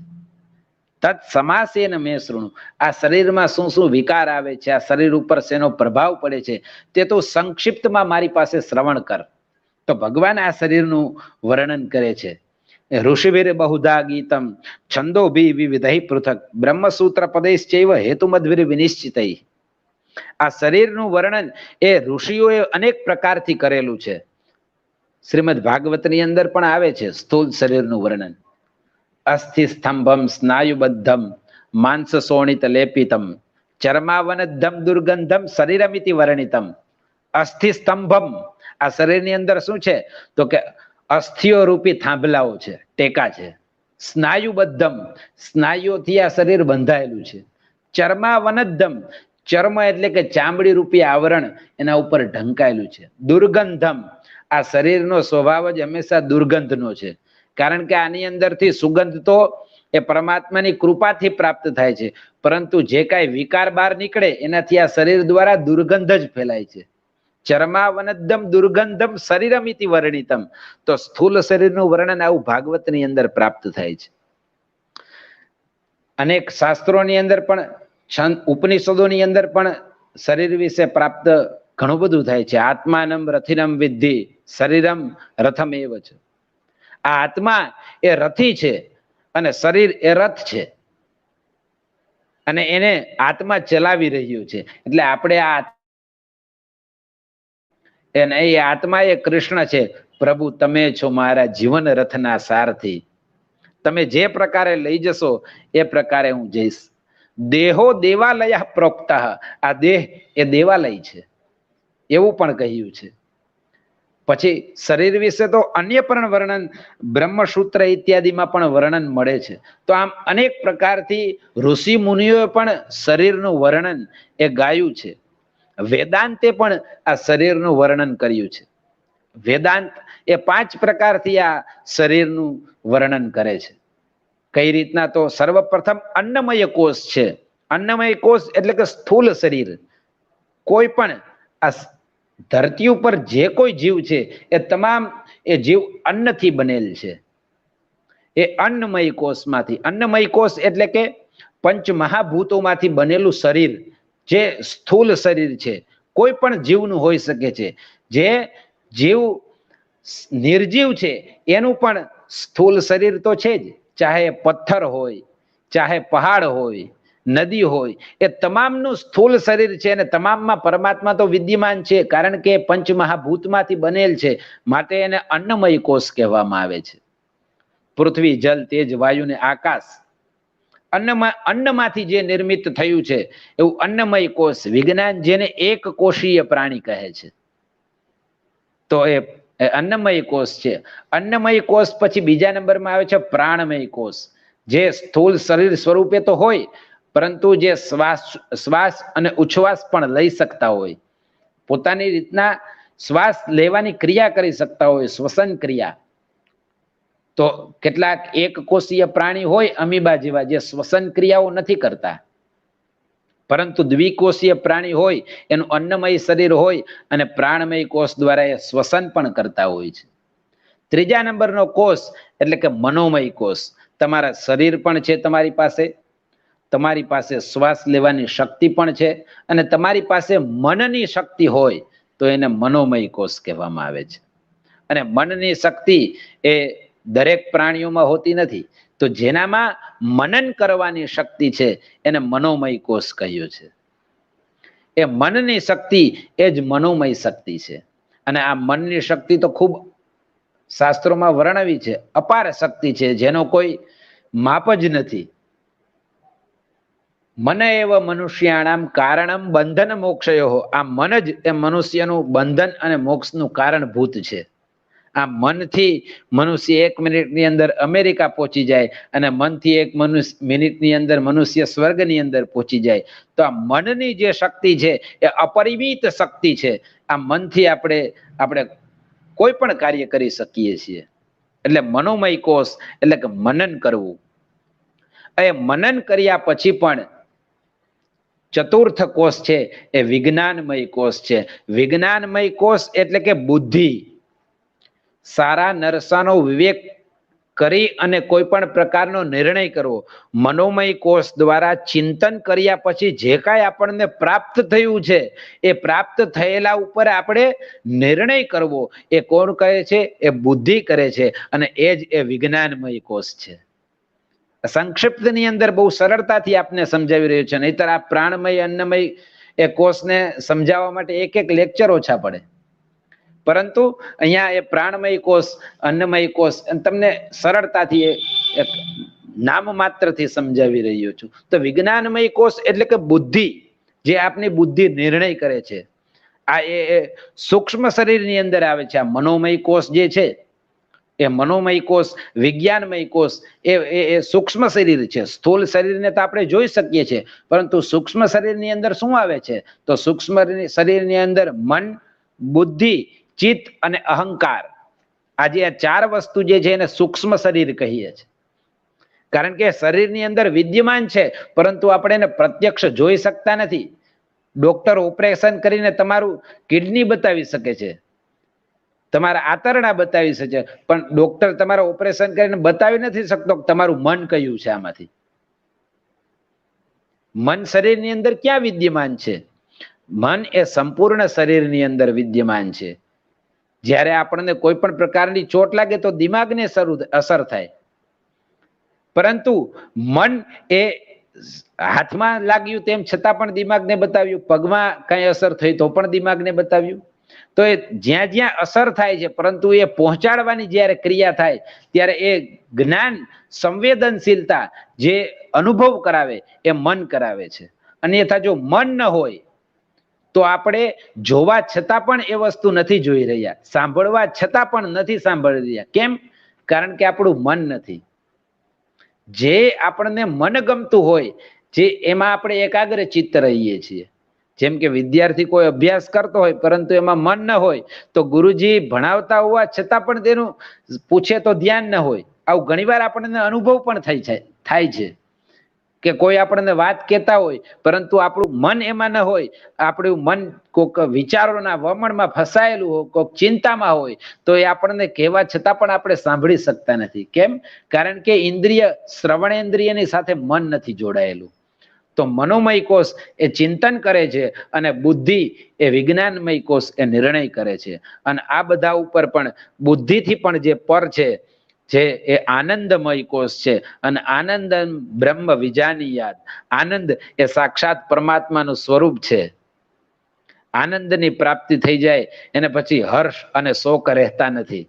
તત્ સમાસેન મે શૃણુ. આ શરીરમાં શું શું વિકાર આવે છે, આ શરીર ઉપર શેનો પ્રભાવ પડે છે, તે તો સંક્ષિપ્તમાં મારી પાસે શ્રવણ કર. તો ભગવાન આ શરીરનું વર્ણન કરે છે. ઋષિભીર બહુધા ગીતમ છંદોભી વિવિધૈ પૃથક બ્રહ્મસૂત્ર પદૈશ્ચૈવ હેતુમદ્ભિર વિનિશ્ચિતૈ. આ શરીરનું વર્ણન એ ઋષિઓએ અનેક પ્રકારથી કરેલું છે. શ્રીમદ ભાગવતની અંદર પણ આવે છે સ્થૂળ શરીરનું વર્ણન. અસ્થિ સ્તંભમ સ્નાયુબદ્ધમ માંસ શોણિત લેપિતમ ચર્માવનદ્ધમ દુર્ગંધમ શરીરમિતિ વર્ણિતમ. અસ્થિ સ્તંભમ આ શરીરની અંદર શું છે, તો કે અસ્થિઓ રૂપી થાંભલાઓ છે, ટેકા છે. સ્નાયુબદ્ધમ સ્નાયુઓથી આ શરીર બંધાયેલું છે. ચર્માવનદ્ધમ ચર્મ એટલે કે ચામડી રૂપી આવરણ એના ઉપર ઢંકાયેલું છે. દુર્ગંધમ આ શરીરનો સ્વભાવ જ હંમેશા દુર્ગંધનો છે, કારણ કે આની અંદરથી સુગંધ તો એ પરમાત્માની કૃપાથી પ્રાપ્ત થાય છે, પરંતુ જે કાંઈ વિકાર બહાર નીકળે એનાથી આ શરીર દ્વારા દુર્ગંધ જ ફેલાય છે. ચર્માવનદ્ધમ દુર્ગંધમ શરીરમિતિ વર્ણિતમ. તો સ્થૂલ શરીરનું વર્ણન આવું ભાગવતની અંદર પ્રાપ્ત થાય છે. અનેક શાસ્ત્રોની અંદર પણ, ઉપનિષદોની અંદર પણ શરીર વિશે પ્રાપ્ત ઘણું બધું થાય છે. આત્માનમ રથિનમ વિદ્ધિ શરીરમ રથમ એવ છે. આ આત્મા એ રથી છે અને શરીર એ રથ છે, અને એને આત્મા ચલાવી રહ્યું છે. એટલે આપણે એ આત્મા એ કૃષ્ણ છે. પ્રભુ તમે છો મારા જીવન રથના સારથી, તમે જે પ્રકારે લઈ જશો એ પ્રકારે હું જઈશ. દેહો દેવાલય પ્રોક્ત, આ દેહ એ દેવાલય છે એવું પણ કહ્યું છે. પછી શરીર વિશે તો અન્ય પણ વર્ણન બ્રહ્મસૂત્ર ઇત્યાદિમાં પણ વર્ણન મળે છે. તો આમ અનેક પ્રકારથી ઋષિ મુનિઓએ પણ શરીરનું વર્ણન એ ગાયું છે. વેદાંતે પણ આ શરીરનું વર્ણન કર્યું છે. વેદાંત એ 5 પ્રકારથી આ શરીરનું વર્ણન કરે છે. કઈ રીતના, તો સર્વપ્રથમ અન્નમય કોષ છે. અન્નમય કોષ એટલે કે સ્થૂલ શરીર. કોઈ પણ આ ધરતી ઉપર જે કોઈ જીવ છે એ તમામ એ જીવ અન્નથી બનેલ છે. એ અન્નમય કોષમાંથી, અન્નમય કોષ એટલે કે પંચ મહાભૂતોમાંથી બનેલું શરીર જે સ્થૂલ શરીર છે, કોઈ પણ જીવનું હોઈ શકે છે. જે જીવ નિર્જીવ છે એનું પણ સ્થૂલ શરીર તો છે જ, ચાહે પથ્થર હોય, ચાહે પહાડ હોય, નદી હોય, એ તમામનું સ્થૂલ શરીર છે, અને તમામમાં પરમાત્મા તો વિદ્યમાન છે, કારણ કે પંચમહાભૂતમાંથી બનેલ છે, માટે એને અન્નમય કોષ કહેવામાં આવે છે. પૃથ્વી, જલ, તેજ, વાયુ ને આકાશ અન્નમાંથી જે નિર્મિત થયું છે એવું અન્નમય કોષ. વિજ્ઞાન જેને એક કોષીય પ્રાણી કહે છે. તો અન્નમય કોષ છે. અન્નમય કોષ પછી બીજા નંબરમાં આવે છે પ્રાણમય કોષ, જે સ્થૂળ શરીર સ્વરૂપે તો હોય પરંતુ જે શ્વાસ અને ઉચ્છ્વાસ પણ લઈ શકતા હોય, પોતાની રીતના શ્વાસ લેવાની ક્રિયા કરી શકતા હોય, શ્વસન ક્રિયા. તો કેટલાક એક કોષીય પ્રાણી હોય અમીબા જેવા, જે શ્વસન ક્રિયાઓ નથી કરતા, પરંતુ દ્વિકોષીય પ્રાણી હોય એનું અન્નમય શરીર હોય અને પ્રાણમય કોષ દ્વારા એ શ્વસન પણ કરતા હોય છે. ત્રીજા નંબરનો કોષ એટલે કે મનોમય કોષ. તમારા શરીર પણ છે તમારી પાસે શ્વાસ લેવાની શક્તિ પણ છે, અને તમારી પાસે મનની શક્તિ હોય તો એને મનોમય કોષ કહેવામાં આવે છે. અને મનની શક્તિ એ દરેક પ્રાણીઓમાં હોતી નથી, તો જેનામાં મનન કરવાની શક્તિ છે એને મનોમય કોષ કહ્યું છે. એ મનની શક્તિ એ જ મનોમય શક્તિ છે. અને આ મનની શક્તિ તો ખૂબ શાસ્ત્રોમાં વર્ણવી છે, અપાર શક્તિ છે, જેનો કોઈ માપ જ નથી. મન એવ મનુષ્યાણામ કારણમ બંધન મોક્ષયો. આ મન જ એ મનુષ્યનું બંધન અને મોક્ષનું કારણભૂત છે. આ મનથી મનુષ્ય 1 મિનિટની અંદર અમેરિકા પહોંચી જાય, અને મનથી 1 મિનિટની અંદર મનુષ્ય સ્વર્ગની અંદર પહોંચી જાય. તો આ મનની જે શક્તિ છે એ અપરિમિત શક્તિ છે. આ મનથી આપણે કોઈ પણ કાર્ય કરી શકીએ છીએ. એટલે મનોમય કોષ એટલે કે મનન કરવું. એ મનન કર્યા પછી પણ ચતુર્થ કોષ છે એ વિજ્ઞાનમય કોષ છે. વિજ્ઞાનમય કોષ એટલે કે બુદ્ધિ, સારા નરસાનો વિવેક કરી અને કોઈ પણ પ્રકારનો નિર્ણય કરવો. મનોમય કોષ દ્વારા ચિંતન કર્યા પછી જે કાંઈ આપણને પ્રાપ્ત થયું છે એ પ્રાપ્ત થયેલા ઉપર આપણે નિર્ણય કરવો, એ કોણ કરે છે? એ બુદ્ધિ કરે છે. અને એ જ એ વિજ્ઞાનમય કોષ છે. સંક્ષિપ્તની અંદર બહુ સરળતાથી આપને સમજાવી રહ્યો છે, નહીતર આ પ્રાણમય અન્નમય એ કોષને સમજાવવા માટે એક લેક્ચર ઓછા પડે. પરંતુ અહીંયા એ પ્રાણમય કોષ, અન્નમય કોષ તમને સરળતાથી એક નામ માત્રથી સમજાવી રહ્યો છું. તો વિજ્ઞાનમય કોષ એટલે કે બુદ્ધિ, જે આપની બુદ્ધિ નિર્ણય કરે છે. આ એ સૂક્ષ્મ શરીરની અંદર આવે છે. આ મનોમય કોષ જે છે એ મનોમય કોષ, વિજ્ઞાનમય કોષ એ સૂક્ષ્મ શરીર છે. સ્થૂળ શરીરને તો આપણે જોઈ શકીએ છીએ, પરંતુ સૂક્ષ્મ શરીરની અંદર શું આવે છે? તો સૂક્ષ્મ શરીરની અંદર મન, બુદ્ધિ, ચિત્ત અને અહંકાર, આજે આ 4 વસ્તુ જે છે એને સૂક્ષ્મ શરીર કહીએ છીએ. કારણ કે શરીરની અંદર વિદ્યમાન છે, પરંતુ આપણે એને પ્રત્યક્ષ જોઈ શકતા નથી. ડોક્ટર ઓપરેશન કરીને તમારું કિડની બતાવી શકે છે, તમારા આંતરડા બતાવી શકે, પણ ડોક્ટર તમારા ઓપરેશન કરીને બતાવી નથી શકતો તમારું મન કયું છે. આમાંથી મન શરીરની અંદર ક્યાં વિદ્યમાન છે? મન એ સંપૂર્ણ શરીરની અંદર વિદ્યમાન છે. જ્યારે આપણને કોઈ પણ પ્રકારની ચોટ લાગે તો દિમાગને અસર થાય, પરંતુ મન એ હાથમાં લાગ્યું તેમ છતાં પણ દિમાગને બતાવ્યું, પગમાં કઈ અસર થઈ તો પણ દિમાગને બતાવ્યું. તો એ જ્યાં જ્યાં અસર થાય છે, પરંતુ એ પહોંચાડવાની જ્યારે ક્રિયા થાય ત્યારે એ જ્ઞાન, સંવેદનશીલતા જે અનુભવ કરાવે એ મન કરાવે છે. અન્યથા જો મન ન હોય તો આપણે જોવા છતાં પણ એ વસ્તુ નથી જોઈ રહ્યા, સાંભળવા છતાં પણ નથી સાંભળી રહ્યા. કેમ? કારણ કે આપણું મન નથી. જે આપણને મન ગમતું હોય, જે એમાં આપણે એકાગ્ર ચિત્ત રહીએ છીએ. જેમ કે વિદ્યાર્થી કોઈ અભ્યાસ કરતો હોય પરંતુ એમાં મન ન હોય, તો ગુરુજી ભણાવતા હોવા છતાં પણ તેનું પૂછે તો ધ્યાન ન હોય. આવું ઘણીવાર આપણને અનુભવ પણ થાય છે કે કોઈ આપણને વાત કહેતા હોય પરંતુ આપણું મન એમાં ન હોય, આપણું મન કોઈક વિચારોના વમણમાં ફસાયેલું હોય, કોઈક ચિંતામાં હોય, તો એ આપણને કહેવા છતાં પણ આપણે સાંભળી શકતા નથી. કેમ? કારણ કે ઇન્દ્રિય, શ્રવણેન્દ્રિયની સાથે મન નથી જોડાયેલું. તો મનોમય કોષ એ ચિંતન કરે છે, અને બુદ્ધિ એ વિજ્ઞાનમય કોષ એ નિર્ણય કરે છે. અને આ બધા ઉપર પણ બુદ્ધિથી પણ જે પર છે, જે એ આનંદમય કોષ છે. અને આનંદ બ્રહ્મ વિજાનીયાત, આનંદ એ સાક્ષાત પરમાત્માનું સ્વરૂપ છે. આનંદની પ્રાપ્તિ થઈ જાય એને પછી હર્ષ અને શોક રહેતા નથી.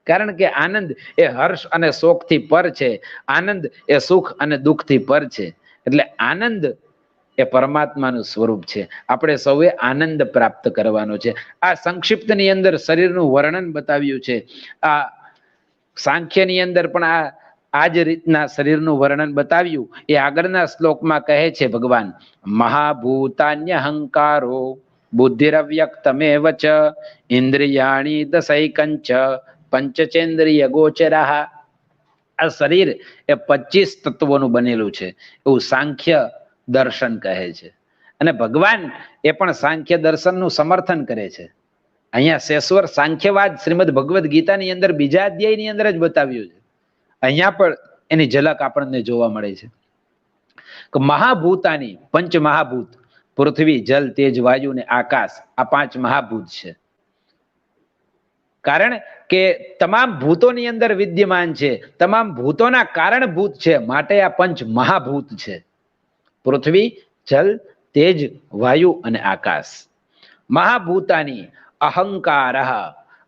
કારણ કે આનંદ એ હર્ષ અને શોકથી પર છે, આનંદ એ સુખ અને દુઃખથી પર છે. એટલે આનંદ એ પરમાત્માનું સ્વરૂપ છે. આપણે સૌએ આનંદ પ્રાપ્ત કરવાનો છે. આ સંક્ષિપ્તની અંદર શરીરનું વર્ણન બતાવ્યું છે. આ સાંખ્યની અંદર પણ આ જ રીતના શરીરનું વર્ણન બતાવ્યું. એ આગળના શ્લોકમાં કહે છે ભગવાન, મહાભૂતાન્ય અહંકારો બુદ્ધિરવ્યક્તમેવ ચ ઇન્દ્રિયાણી દશૈકંચ પંચચેન્દ્રિય ગોચરાહ. આ શરીર એ 25 તત્વોનું બનેલું છે એવું સાંખ્ય દર્શન કહે છે. અને ભગવાન એ પણ સાંખ્ય દર્શનનું સમર્થન કરે છે. અહીંયા શેશ્વર સાંખ્યવાદ શ્રીમદ ભગવદ્ ગીતાની અંદર બીજા અધ્યાયની અંદર જ બતાવ્યું છે. અહીંયા પણ એની ઝલક આપણને જોવા મળે છે કે મહાભૂતાની, પંચ મહાભૂત, પૃથ્વી, જલ, તેજ, વાયુ ને આકાશ, આ 5 મહાભૂત છે. કારણ કે તમામ ભૂતોની અંદર વિદ્યમાન છે, તમામ ભૂતોના કારણભૂત છે, માટે આ 5 મહાભૂત છે. પૃથ્વી, જલ, તેજ, વાયુ અને આકાશ. મહાભૂતાની અહંકાર,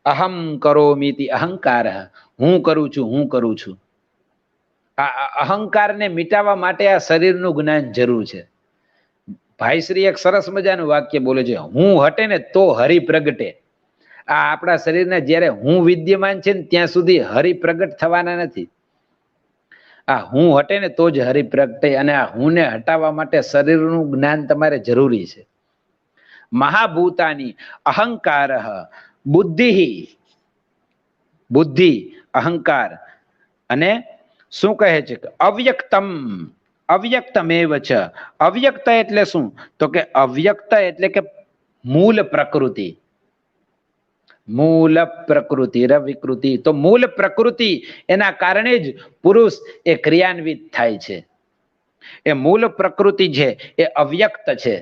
અહમ કરોમીતિ અહંકાર, હું કરું છું, હું કરું છું. આ અહંકારને મિટાવવા માટે આ શરીરનું જ્ઞાન જરૂર છે. ભાઈશ્રી એક સરસ મજાનું વાક્ય બોલે છે, હું હટે ને તો હરિ પ્રગટે. આ આપણા શરીરના જ્યારે હું વિદ્યમાન છે ને ત્યાં સુધી હરિ પ્રગટ થવાના નથી. આ હું હટે ને તો જ હરિ પ્રગટે. અને આ હું ને હટાવવા માટે શરીરનું જ્ઞાન તમારે જરૂરી છે. મહાભૂતાની અહંકાર બુદ્ધિ, બુદ્ધિ, અહંકાર. અને શું કહે છે કે અવ્યક્તમ, અવ્યક્તમેવ ચ. અવ્યક્ત એટલે શું? તો કે અવ્યક્ત એટલે કે મૂળ પ્રકૃતિ. મૂળ પ્રકૃતિ રવિકૃતિ. તો મૂળ પ્રકૃતિ એના કારણે જ પુરુષ એ ક્રિયાન્વિત થાય છે. એ મૂળ પ્રકૃતિ છે એ અવ્યક્ત છે.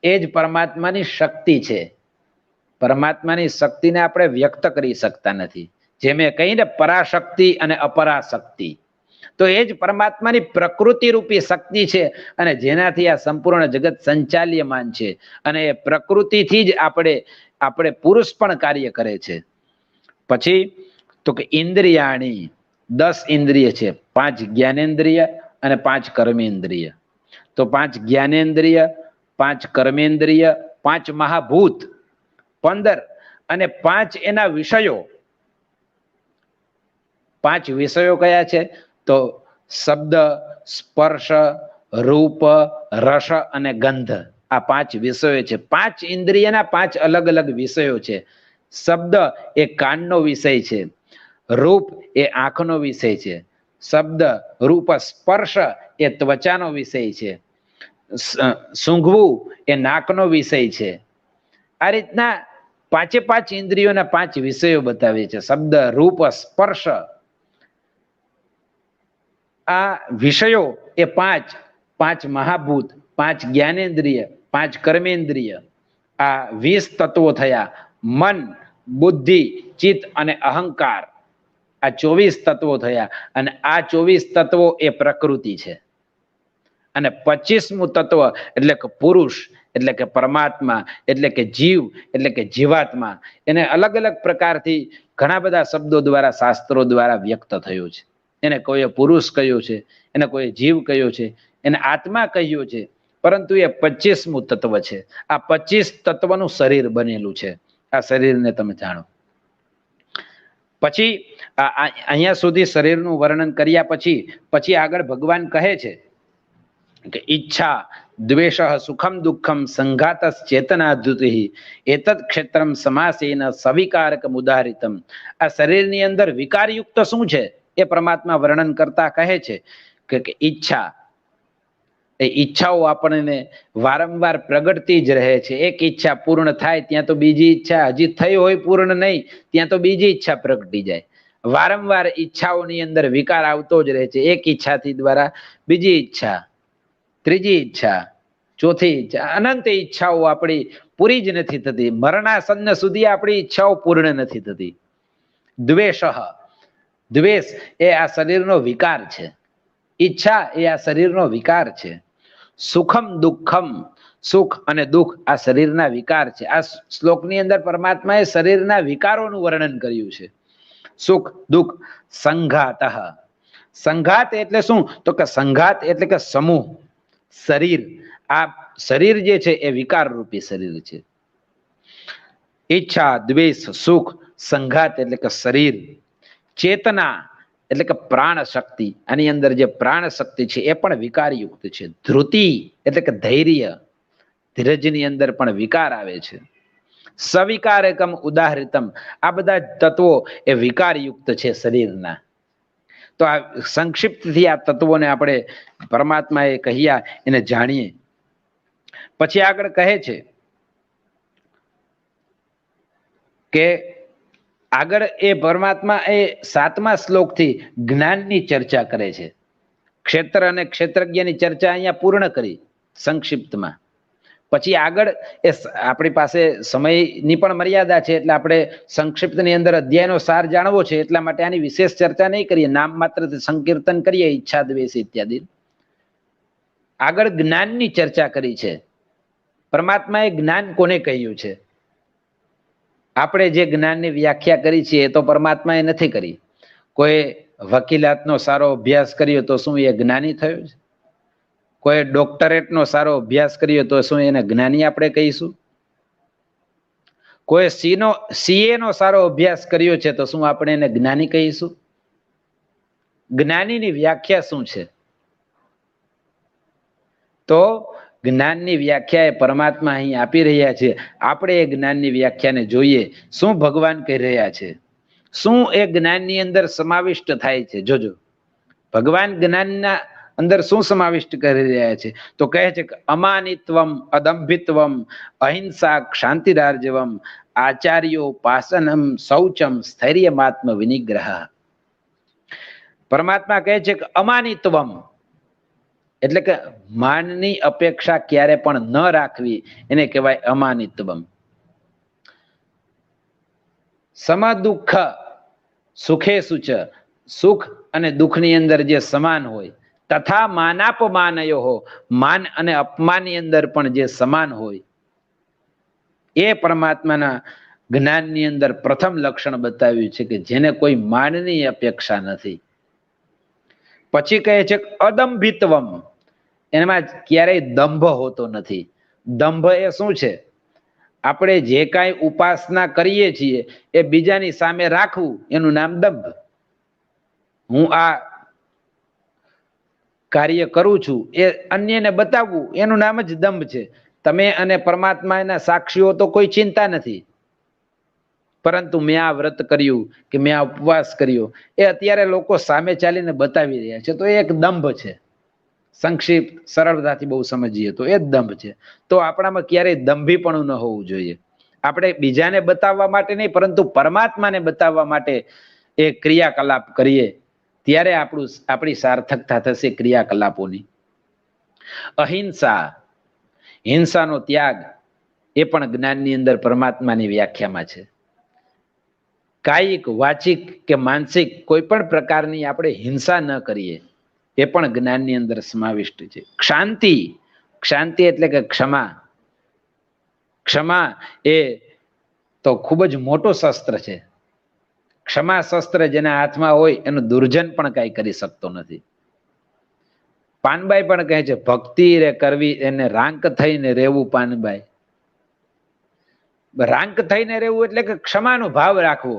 એ જ પરમાત્માની શક્તિ છે. પરમાત્માની શક્તિને આપણે વ્યક્ત કરી શકતા નથી. જે મેં કહી ને પરાશક્તિ અને અપરાશક્તિ, તો એ જ પરમાત્માની પ્રકૃતિ રૂપી શક્તિ છે. અને જેનાથી આ સંપૂર્ણ જગત સંચાલ્યમાન છે. અને એ પ્રકૃતિથી જ આપણે પુરુષ પણ કાર્ય કરે છે. પછી તો કે ઇન્દ્રિયાણી, 10 ઇન્દ્રિય છે. 5 જ્ઞાનેન્દ્રિય અને 5 કર્મેન્દ્રિય. તો 5 જ્ઞાનેન્દ્રિય, 5 કર્મેન્દ્રિય, 5 મહાભૂત, 15 અને 5 એના વિષયો. 5 વિષયો કયા છે? તો શબ્દ, સ્પર્શ, રૂપ, રસ અને ગંધ. આ 5 વિષયો છે. 5 ઇન્દ્રિયના 5 અલગ અલગ વિષયો છે. શબ્દ એ કાનનો વિષય છે. રૂપ એ આંખનો વિષય છે. શબ્દ, રૂપ, સ્પર્શ એ ત્વચાનો વિષય છે. સૂંઘવું એ નાકનો વિષય છે. આ રીતના 5 ઇન્દ્રિયોના 5 વિષયો બતાવે છે. શબ્દ, રૂપ, સ્પર્શ. આ વિષયો એ 5 મહાભૂત, 5 જ્ઞાનેન્દ્રિય, 5 કર્મેન્દ્રિય. આ 20 તત્વો થયા. મન, બુદ્ધિ, ચિત્ત અને અહંકાર. આ 24 તત્વો થયા. અને આ 24 તત્વો એ પ્રકૃતિ છે. અને 25મું તત્વ એટલે કે પુરુષ, એટલે કે પરમાત્મા, એટલે કે જીવ, એટલે કે જીવાત્મા. એને અલગ અલગ પ્રકારથી ઘણા બધા શબ્દો દ્વારા, શાસ્ત્રો દ્વારા વ્યક્ત થયું છે. એને કોઈએ પુરુષ કહ્યું છે, એને કોઈ જીવ કહ્યો છે, એને આત્મા કહ્યું છે. પરંતુ એ 25મું તત્વ છે. આ 25 તત્વનું શરીર બનેલું છે. આ શરીરને તમે જાણો. પછી અહીંયા સુધી શરીરનું વર્ણન કર્યા પછી આગળ ભગવાન કહે છે કે ઈચ્છા, દ્વેષ, સુખમ દુઃખમ, સંઘાત, ચેતના ધૃતિ, એતદ ક્ષેત્રમ સમાસેન સવિકારકમ ઉદાહરિતમ. આ શરીરની અંદર વિકારયુક્ત શું છે એ પરમાત્મા વર્ણન કરતા કહે છે કે ઈચ્છા, એ ઈચ્છાઓ આપણને વારંવાર પ્રગટતી જ રહે છે. એક ઈચ્છા પૂર્ણ થાય ત્યાં તો બીજી ઈચ્છા, હજી થઈ હોય પૂર્ણ નહીં ત્યાં તો બીજી ઈચ્છા પ્રગટી જાય. વારંવાર ઈચ્છાઓની અંદર વિકાર આવતો જ રહે છે. એક ઈચ્છાથી દ્વારા બીજી ઈચ્છા, ત્રીજી ઈચ્છા, ચોથી ઈચ્છા. અનંત ઈચ્છાઓ આપણી પૂરી જ નથી થતી. મરણાસન્ન સુધી આપણી ઈચ્છાઓ પૂર્ણ નથી થતી. દ્વેષ, દ્વેષ એ આ શરીરનો વિકાર છે. ઈચ્છા એ આ શરીરનો વિકાર છે. સુખમ દુઃખમ, સુખ અને દુઃખ આ શરીરના વિકાર છે. આ શ્લોકની અંદર પરમાત્માએ શરીરના વિકારોનું વર્ણન કર્યું છે. સુખ દુઃખ. સંઘાત, સંઘાત એટલે શું? તો કે સંઘાત એટલે કે સમૂહ, શરીર. આ શરીર જે છે એ વિકાર રૂપી શરીર છે. ઈચ્છા, દ્વેષ, સુખ, સંઘાત એટલે કે શરીર, ચેતના એટલે કે પ્રાણ શક્તિ, આની અંદર જે પ્રાણ શક્તિ છે એ પણ વિકારયુક્ત છે. ધૃતિ એટલે કે ધૈર્ય, ધીરજની અંદર પણ વિકાર આવે છે. સવિકારકમ ઉદાહૃતમ, આ બધા તત્વો એ વિકારયુક્ત છે શરીરના. તો આ સંક્ષિપ્તથી આ તત્વોને આપણે પરમાત્માએ કહ્યા એને જાણીએ. પછી આગળ કહે છે કે આગળ એ પરમાત્મા એ 7મા શ્લોકથી જ્ઞાનની ચર્ચા કરે છે. ક્ષેત્ર અને ક્ષેત્રજ્ઞની ચર્ચા અહીંયા પૂર્ણ કરી સંક્ષિપ્તમાં. પછી આગળ એ આપણી પાસે સમયની પણ મર્યાદા છે, એટલે આપણે સંક્ષિપ્તની અંદર અધ્યાયનો સાર જાણવો છે, એટલા માટે આની વિશેષ ચર્ચા નહીં કરીએ, નામ માત્રથી સંકીર્તન કરીએ, ઈચ્છા, દ્વેષ ઇત્યાદિ. આગળ જ્ઞાનની ચર્ચા કરી છે. પરમાત્માએ જ્ઞાન કોને કહ્યું છે? આપણે જે જ્ઞાનની વ્યાખ્યા કરી છે એ તો પરમાત્માએ નથી કરી. કોઈ વકીલાતનો સારો અભ્યાસ કર્યો તો શું એ જ્ઞાની થયો છે? કોઈ ડોક્ટરેટનો સારો અભ્યાસ કર્યો તો શું એને જ્ઞાની આપણે કહીશું? કોઈ સીએ નો સારો અભ્યાસ કર્યો છે તો શું આપણે એને જ્ઞાની કહીશું? જ્ઞાનીની વ્યાખ્યા શું છે? તો જ્ઞાનની વ્યાખ્યા એ પરમાત્મા અહીં આપી રહ્યા છે. આપણે એ જ્ઞાનની વ્યાખ્યાને જોઈએ. શું ભગવાન કહી રહ્યા છે? શું એ જ્ઞાનની અંદર સમાવિષ્ટ થાય છે? જોજો, ભગવાન જ્ઞાનના અંદર શું સમાવિષ્ટ કરી રહ્યા છે? તો કહે છે કે અમાનિત્વમ, અદંભિત્વમ, અહિંસા, ક્ષાંતિરાર્જવમ, આચાર્યો, પાસનમ, શૌચમ, સ્થૈર્યમાત્મ વિનિગ્રહ. પરમાત્મા કહે છે કે અમાનિત્વમ એટલે કે માનની અપેક્ષા ક્યારે પણ ન રાખવી, એને કહેવાય અમાનિત્વમ. સમદુઃખ સુખે સુચ, સુખ અને દુઃખની અંદર જે સમાન હોય, તથા માનાપમાનયો, માન અને અપમાનની અંદર પણ જે સમાન હોય, એ પરમાત્માના જ્ઞાનની અંદર પ્રથમ લક્ષણ બતાવ્યું છે કે જેને કોઈ માનની અપેક્ષા નથી. પછી કહે છે અદંભિત્વમ, એમાં ક્યારેય દંભ હોતો નથી. દંભ એ શું છે? આપણે જે કાંઈ ઉપાસના કરીએ છીએ એ બીજાની સામે રાખવું, એનું નામ દંભ. હું આ કાર્ય કરું છું એ અન્યને બતાવવું, એનું નામ જ દંભ છે. તમે અને પરમાત્માના સાક્ષીઓ તો કોઈ ચિંતા નથી, પરંતુ મેં આ વ્રત કર્યું કે મેં આ ઉપવાસ કર્યો એ અત્યારે લોકો સામે ચાલીને બતાવી રહ્યા છે, તો એ એક દંભ છે. સંક્ષિપ્ત સરળતાથી બહુ સમજીએ તો એ જ દંભ છે. તો આપણામાં ક્યારેય દંભીપણું ન હોવું જોઈએ. આપણે બીજાને બતાવવા માટે નહીં, પરંતુ પરમાત્માને બતાવવા માટે એ ક્રિયાકલાપ કરીએ, ત્યારે આપણી સાર્થકતા થશે ક્રિયાકલાપોની. અહિંસા, હિંસાનો ત્યાગ, એ પણ જ્ઞાનની અંદર પરમાત્માની વ્યાખ્યામાં છે. કાયિક, વાચિક કે માનસિક કોઈ પણ પ્રકારની આપણે હિંસા ન કરીએ, એ પણ જ્ઞાનની અંદર સમાવિષ્ટ છે. ક્ષાંતિ, ક્ષાંતિ એટલે કે ક્ષમા. ક્ષમા એ તો ખૂબ જ મોટો શસ્ત્ર છે. ક્ષમા શસ્ત્ર જેના હાથમાં હોય એનું દુર્જન પણ કઈ કરી શકતો નથી. પાનબાઈ પણ કહે છે ભક્તિ રે કરવી એને રાંક થઈને રહેવું. પાનબાઈ, રાંક થઈને રહેવું એટલે કે ક્ષમાનો ભાવ રાખવો,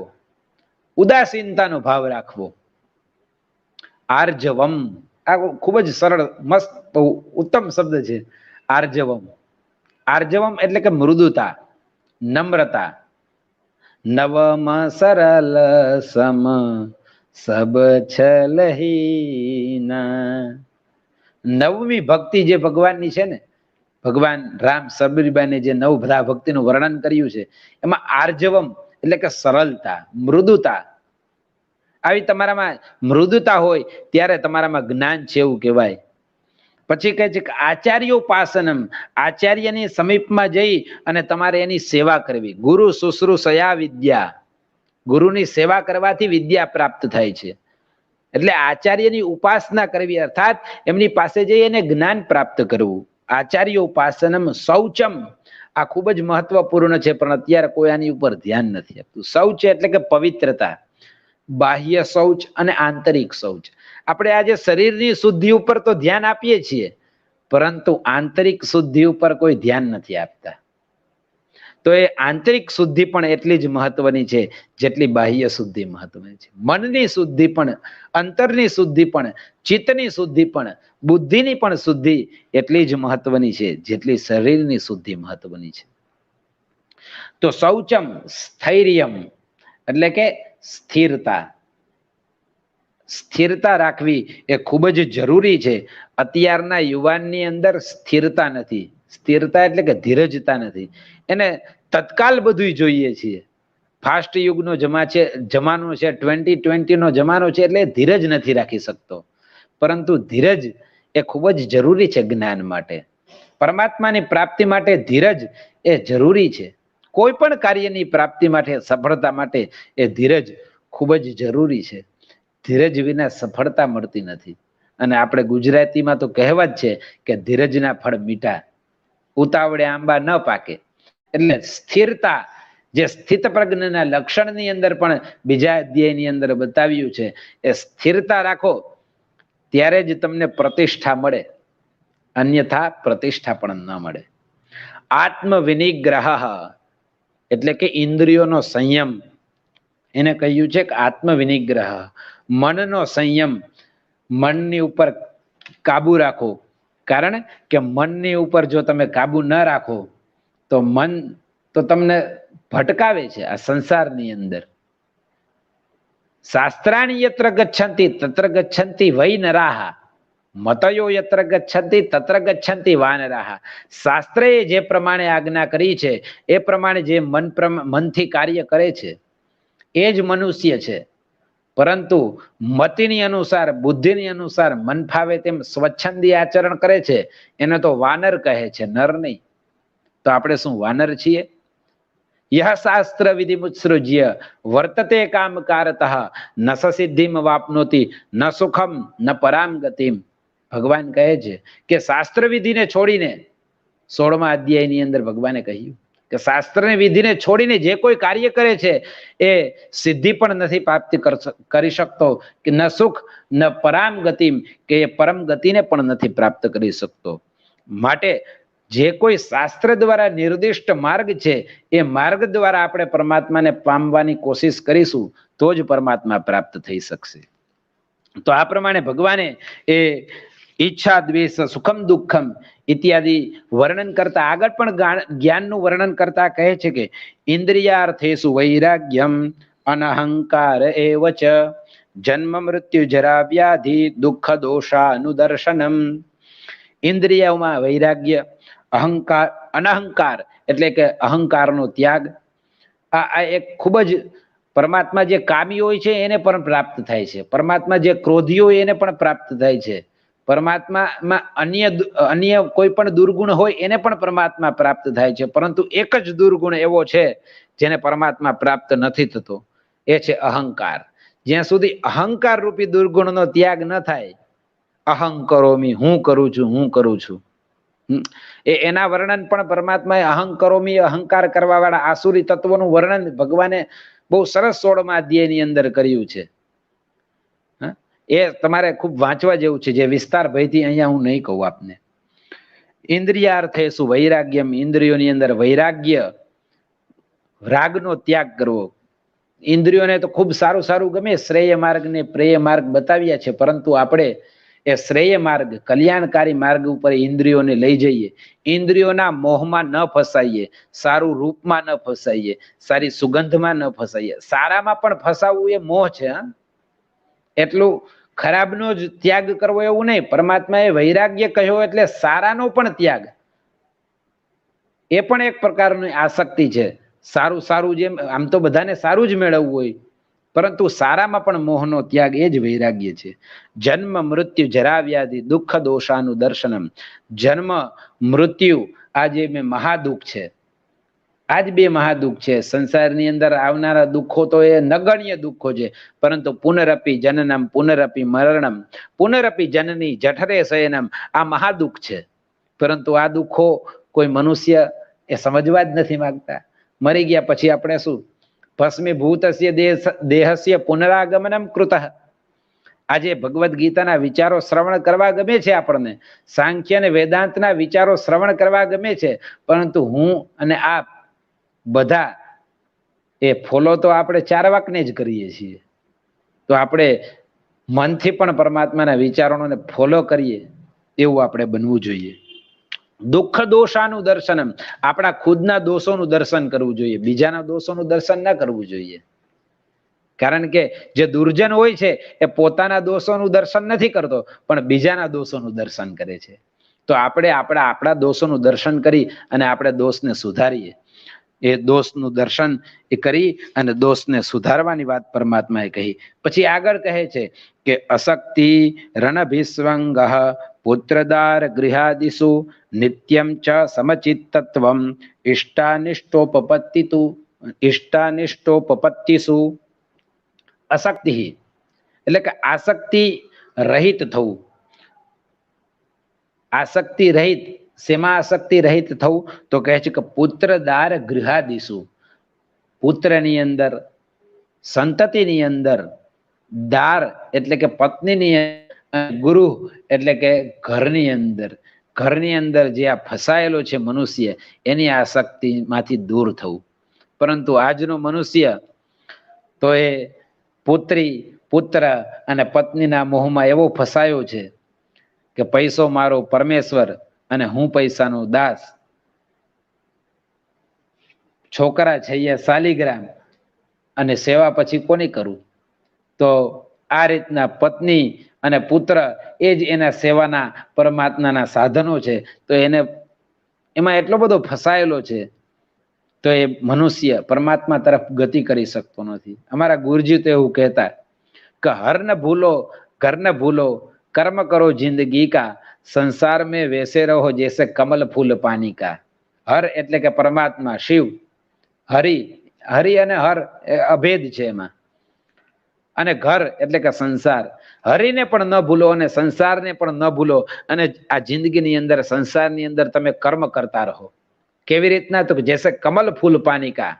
ઉદાસીનતાનો ભાવ રાખવો. આર્જવમ, આ ખૂબ જ સરળ, મસ્ત, ઉત્તમ શબ્દ છે. આર્જવમ, આર્જવમ એટલે કે મૃદુતા, નમ્રતા. નવમ સરલ સમ સબ છલહીના. નવમી ભક્તિ જે ભગવાનની છે ને, ભગવાન રામ સબરીબાને જે નવધા ભક્તિનું વર્ણન કર્યું છે, એમાં આર્જવમ એટલે કે સરળતા, મૃદુતા. આવી તમારામાં મૃદુતા હોય ત્યારે તમારામાં જ્ઞાન છે એવું કહેવાય. પછી કહે છે કે આચાર્યોપાસનમ, આચાર્યની સમીપમાં જઈ અને તમારે એની સેવા કરવી. ગુરુ શુશ્રૂષયા વિદ્યા, ગુરુની સેવા કરવાથી વિદ્યા પ્રાપ્ત થાય છે. એટલે આચાર્યની ઉપાસના કરવી, અર્થાત એમની પાસે જઈ એને જ્ઞાન પ્રાપ્ત કરવું. આચાર્યોપાસનમ શૌચમ, આ ખૂબ જ મહત્વપૂર્ણ છે, પણ અત્યારે કોઈ આની ઉપર ધ્યાન નથી આપતું. શૌચ એટલે કે પવિત્રતા, બાહ્ય શૌચ અને આંતરિક શૌચ. આપણે આજે શરીરની શુદ્ધિ ઉપર તો ધ્યાન આપીએ છીએ, પરંતુ આંતરિક શુદ્ધિ ઉપર કોઈ ધ્યાન નથી આપતા. તો એ આંતરિક શુદ્ધિ પણ એટલી જ મહત્વની છે જેટલી બાહ્ય શુદ્ધિ મહત્વની છે. મનની શુદ્ધિ પણ, અંતરની શુદ્ધિ પણ, ચિત્તની શુદ્ધિ પણ, બુદ્ધિની પણ શુદ્ધિ એટલી જ મહત્વની છે જેટલી શરીરની શુદ્ધિ મહત્વની છે. તો શૌચમ સ્થૈર્યમ એટલે કે સ્થિરતા. સ્થિરતા રાખવી એ ખૂબ જ જરૂરી છે. અત્યારના યુવાનની અંદર સ્થિરતા નથી. સ્થિરતા એટલે કે ધીરજતા નથી. એને તત્કાલ બધું જોઈએ છીએ. ફાસ્ટ યુગનો જમાનો છે, 2020 નો જમાનો છે, એટલે ધીરજ નથી રાખી શકતો. પરંતુ ધીરજ એ ખૂબ જ જરૂરી છે જ્ઞાન માટે. પરમાત્માની પ્રાપ્તિ માટે ધીરજ એ જરૂરી છે. કોઈ પણ કાર્યની પ્રાપ્તિ માટે, સફળતા માટે એ ધીરજ ખૂબ જ જરૂરી છે. ધીરજ વિના સફળતા મળતી નથી. અને આપણે ગુજરાતીમાં તો કહેવત છે કે ધીરજના ફળ મીઠા, ઉતાવળે આંબા ન પાકે. એટલે સ્થિરતા જે સ્થિત પ્રજ્ઞના લક્ષણની અંદર પણ બીજા અધ્યાયની અંદર બતાવ્યું છે, એ સ્થિરતા રાખો ત્યારે જ તમને પ્રતિષ્ઠા મળે, અન્યથા પ્રતિષ્ઠા પણ ન મળે. આત્મ વિનિગ્રહ એટલે કે ઇન્દ્રિયોનો સંયમ, એને કહ્યું છે કે આત્મ વિનિગ્રહ, મનનો સંયમ. મનની ઉપર કાબુ રાખો, કારણ કે મનની ઉપર જો તમે કાબુ ન રાખો તો મન તો તમને ભટકાવે છે આ સંસારની અંદર. શાસ્ત્રાણી યત્ર ગચ્છન્તિ તત્ર ગચ્છન્તિ વૈ નરાહ, મતયો યત્ર ગચ્છન્તિ તત્ર ગચ્છન્તિ વાનરાહ. શાસ્ત્રએ જે પ્રમાણે આજ્ઞા કરી છે એ પ્રમાણે જે મનથી કાર્ય કરે છે એ જ મનુષ્ય છે. પરંતુ મતિની અનુસાર, બુદ્ધિની અનુસાર મન ફાવે તેમ સ્વચ્છંદી આચરણ કરે છે એને તો વાનર કહે છે, નર નહીં. તો આપણે શું વાનર છીએ? યહ શાસ્ત્ર વિધિ મુત્સૃજ્ય વર્તતે કામ કારતઃ ન સિદ્ધિમ વાપનોતિ ન સુખમ ન પરામ ગતિમ. ભગવાન કહે છે કે શાસ્ત્ર વિધિને છોડીને, 16મા અધ્યાયની અંદર ભગવાને કહ્યું કે શાસ્ત્રની વિધિને છોડીને જે કોઈ કાર્ય કરે છે એ સિદ્ધિ પણ નથી પ્રાપ્ત કરી શકતો, કે ન સુખ ન પરામ ગતિમ, કે એ પરમ ગતિને પણ નથી પ્રાપ્ત કરી શકતો. માટે જે કોઈ શાસ્ત્ર દ્વારા નિર્દિષ્ટ માર્ગ છે એ માર્ગ દ્વારા આપણે પરમાત્માને પામવાની કોશિશ કરીશું તો જ પરમાત્મા પ્રાપ્ત થઈ શકશે. તો આ પ્રમાણે ભગવાને એ ઈચ્છા, દ્વેષ, સુખમ દુઃખમ ઇત્યાદિ વર્ણન કરતા આગળ પણ જ્ઞાનનું વર્ણન કરતા કહે છે કે ઇન્દ્રિયાર્થેષુ વૈરાગ્યમ અનહંકાર એવ ચ જન્મ મૃત્યુ જરા વ્યાધિ દુઃખ દોષાનુદર્શનમ. ઇન્દ્રિયોમાં વૈરાગ્ય, અહંકાર, અનહંકાર એટલે કે અહંકારનો ત્યાગ. આ એક ખૂબ જ પરમાત્મા જે કામી હોય છે એને પણ પ્રાપ્ત થાય છે. પરમાત્મા જે ક્રોધી હોય એને પણ પ્રાપ્ત થાય છે. પરમાત્મામાં અન્ય કોઈ પણ દુર્ગુણ હોય એને પણ પરમાત્મા પ્રાપ્ત થાય છે. પરંતુ એક જ દુર્ગુણ એવો છે જેને પરમાત્મા પ્રાપ્ત નથી થતો, એ છે અહંકાર. જ્યાં સુધી અહંકાર રૂપી દુર્ગુણનો ત્યાગ ન થાય, અહં કરોમી, હું કરું છું, હું કરું છું, એના વર્ણન પણ પરમાત્માએ અહં કરોમી, અહંકાર કરવા વાળા આસુરી તત્વોનું વર્ણન ભગવાને બહુ સરસ 16મા અધ્યાયની અંદર કર્યું છે. એ તમારે ખૂબ વાંચવા જેવું છે, જે વિસ્તાર ભયથી અહીંયા હું નહીં કહું આપને. ઇન્દ્રિયાર્થે શું વૈરાગ્યમ, ઇન્દ્રિયોની અંદર વૈરાગ્ય, રાગનો ત્યાગ કરવો. ઇન્દ્રિયોને તો ખૂબ સારું સારું ગમે, શ્રેય માર્ગ ને પ્રેય માર્ગ બતાવ્યા છે, પરંતુ આપણે એ શ્રેય માર્ગ, કલ્યાણકારી માર્ગ ઉપર ઇન્દ્રિયોને લઈ જઈએ. ઇન્દ્રિયોના મોહમાં ન ફસાઈએ, સારું રૂપમાં ન ફસાઈએ, સારી સુગંધમાં ન ફસાઈએ. સારામાં પણ ફસાવવું એ મોહ છે. એટલું ખરાબનો જ ત્યાગ કરવો એવું નહીં. પરમાત્માએ વૈરાગ્ય કહ્યો એટલે સારાનો પણ ત્યાગ, એ પણ એક પ્રકારની આસક્તિ છે. સારું સારું, જેમ આમ તો બધાને સારું જ મેળવવું હોય, પરંતુ સારામાં પણ મોહનો ત્યાગ એ જ વૈરાગ્ય છે. જન્મ મૃત્યુ જરા વ્યાધિ દુઃખ દોષાનું દર્શનમ. જન્મ મૃત્યુ આ જે મહાદુઃખ છે, આ જ બે મહાદુઃખ છે. સંસારની અંદર આવનારા દુઃખો તો એ નગણ્ય દુઃખો છે, પરંતુ પુનરપી જનનમ પુનરપી મરણમ પુનરપી જનની જઠરે શયનમ, આ મહાદુઃખ છે. પરંતુ આ દુઃખો કોઈ મનુષ્ય એ સમજવા જ નથી માંગતા. મરી ગયા પછી આપણે શું? ભસ્મીભૂતસ્ય દેહસ્ય પુનરાગમનમ કૃતઃ. આજે ભગવદ્ ગીતાના વિચારો શ્રવણ કરવા ગમે છે આપણને, સાંખ્ય અને વેદાંતના વિચારો શ્રવણ કરવા ગમે છે, પરંતુ હું અને આપ બધા એ ફોલો તો આપણે ચાર્વાકને જ કરીએ છીએ. તો આપણે મનથી પણ પરમાત્માના વિચારોને ફોલો કરીએ એવું આપણે બનવું જોઈએ. દુઃખ દોષાનું દર્શનમ, આપણા ખુદના દોષોનું દર્શન કરવું જોઈએ, બીજાના દોષોનું દર્શન ના કરવું જોઈએ. કારણ કે જે દુર્જન હોય છે એ પોતાના દોષોનું દર્શન નથી કરતો, પણ બીજાના દોષોનું દર્શન કરે છે. તો આપણે આપણા દોષોનું દર્શન કરી અને આપણે દોષને સુધારીએ. એ દોષનું દર્શન એ કરી અને દોષને સુધારવાની વાત પરમાત્માએ કહી. પછી આગળ કહે છે કે અશક્તિ રણભિસ્વંગ પુત્રદાર ગૃહાદિષુ નિત્યમ ચ સમચિત્તત્વમ ઇષ્ટાનિષ્ટોપપત્તિષુ. અશક્તિ એટલે કે આસક્તિ રહિત થવું. આસક્તિ રહિત, શેમાં આસક્તિ રહિત થવું? તો કહે છે કે પુત્રદાર ગૃહાદિષુ, પુત્રની અંદર, સંતતિની અંદર, દાર એટલે કે પત્નીની અંદર, ગુરુ એટલે કે ઘરની અંદર, ઘરની અંદર જે આ ફસાયેલો છે મનુષ્ય, એની આસક્તિમાંથી દૂર થવું. પરંતુ આજનો મનુષ્ય તો એ પુત્રી, પુત્ર અને પત્નીના મોહમાં એવો ફસાયો છે કે પૈસો મારો પરમેશ્વર અને હું પૈસાનો દાસ. છોકરા છે એ શાલિગ્રામ અને સેવા પછી કોની કરું? તો આ રીતના પત્ની અને પુત્ર એ જ એના સેવાના પરમાત્માના સાધનો છે. તો એને એમાં એટલો બધો ફસાયેલો છે તો એ મનુષ્ય પરમાત્મા તરફ ગતિ કરી શકતો નથી. અમારા ગુરુજી તો એવું કહેતા કે હર ન ભૂલો ઘર ન ભૂલો કર્મ કરો જિંદગી કા, સંસાર મેં વૈસે રહો જૈસે કમલ ફૂલ પાની કા. હર એટલે કે પરમાત્મા, શિવ, હરિ, હરિ અને હર અભેદ છે એમાં. અને ઘર એટલે કે સંસાર. હરિને પણ ન ભૂલો અને સંસારને પણ ન ભૂલો. અને આ જિંદગીની અંદર, સંસારની અંદર તમે કર્મ કરતા રહો. કેવી રીતના? તો જેસે કમલ ફૂલ પાની કા,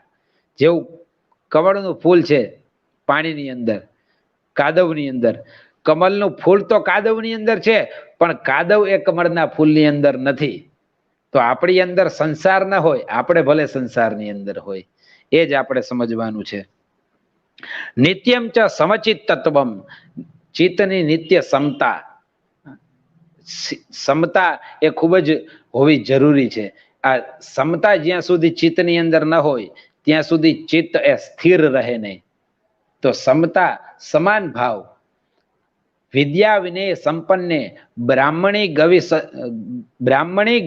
જેવું કમળનું ફૂલ છે પાણીની અંદર, કાદવની અંદર. કમલનું ફૂલ તો કાદવની અંદર છે, પણ કાદવ એ કમળના ફૂલની અંદર નથી. તો આપણી અંદર સંસાર ન હોય, આપણે ભલે સંસારની અંદર હોય, એ જ આપણે સમજવાનું છે. નિત્યમ ચ સમચિત તત્વમ, ચિત્તની નિત્ય સમતા. સમતા એ ખૂબ જ હોવી જરૂરી છે. આ સમતા જ્યાં સુધી ચિત્તની અંદર ન હોય ત્યાં સુધી ચિત્ત એ સ્થિર રહે નહીં. તો સમતા, સમાન ભાવ. વિદ્યા વિનય સંપન્ને બ્રાહ્મણી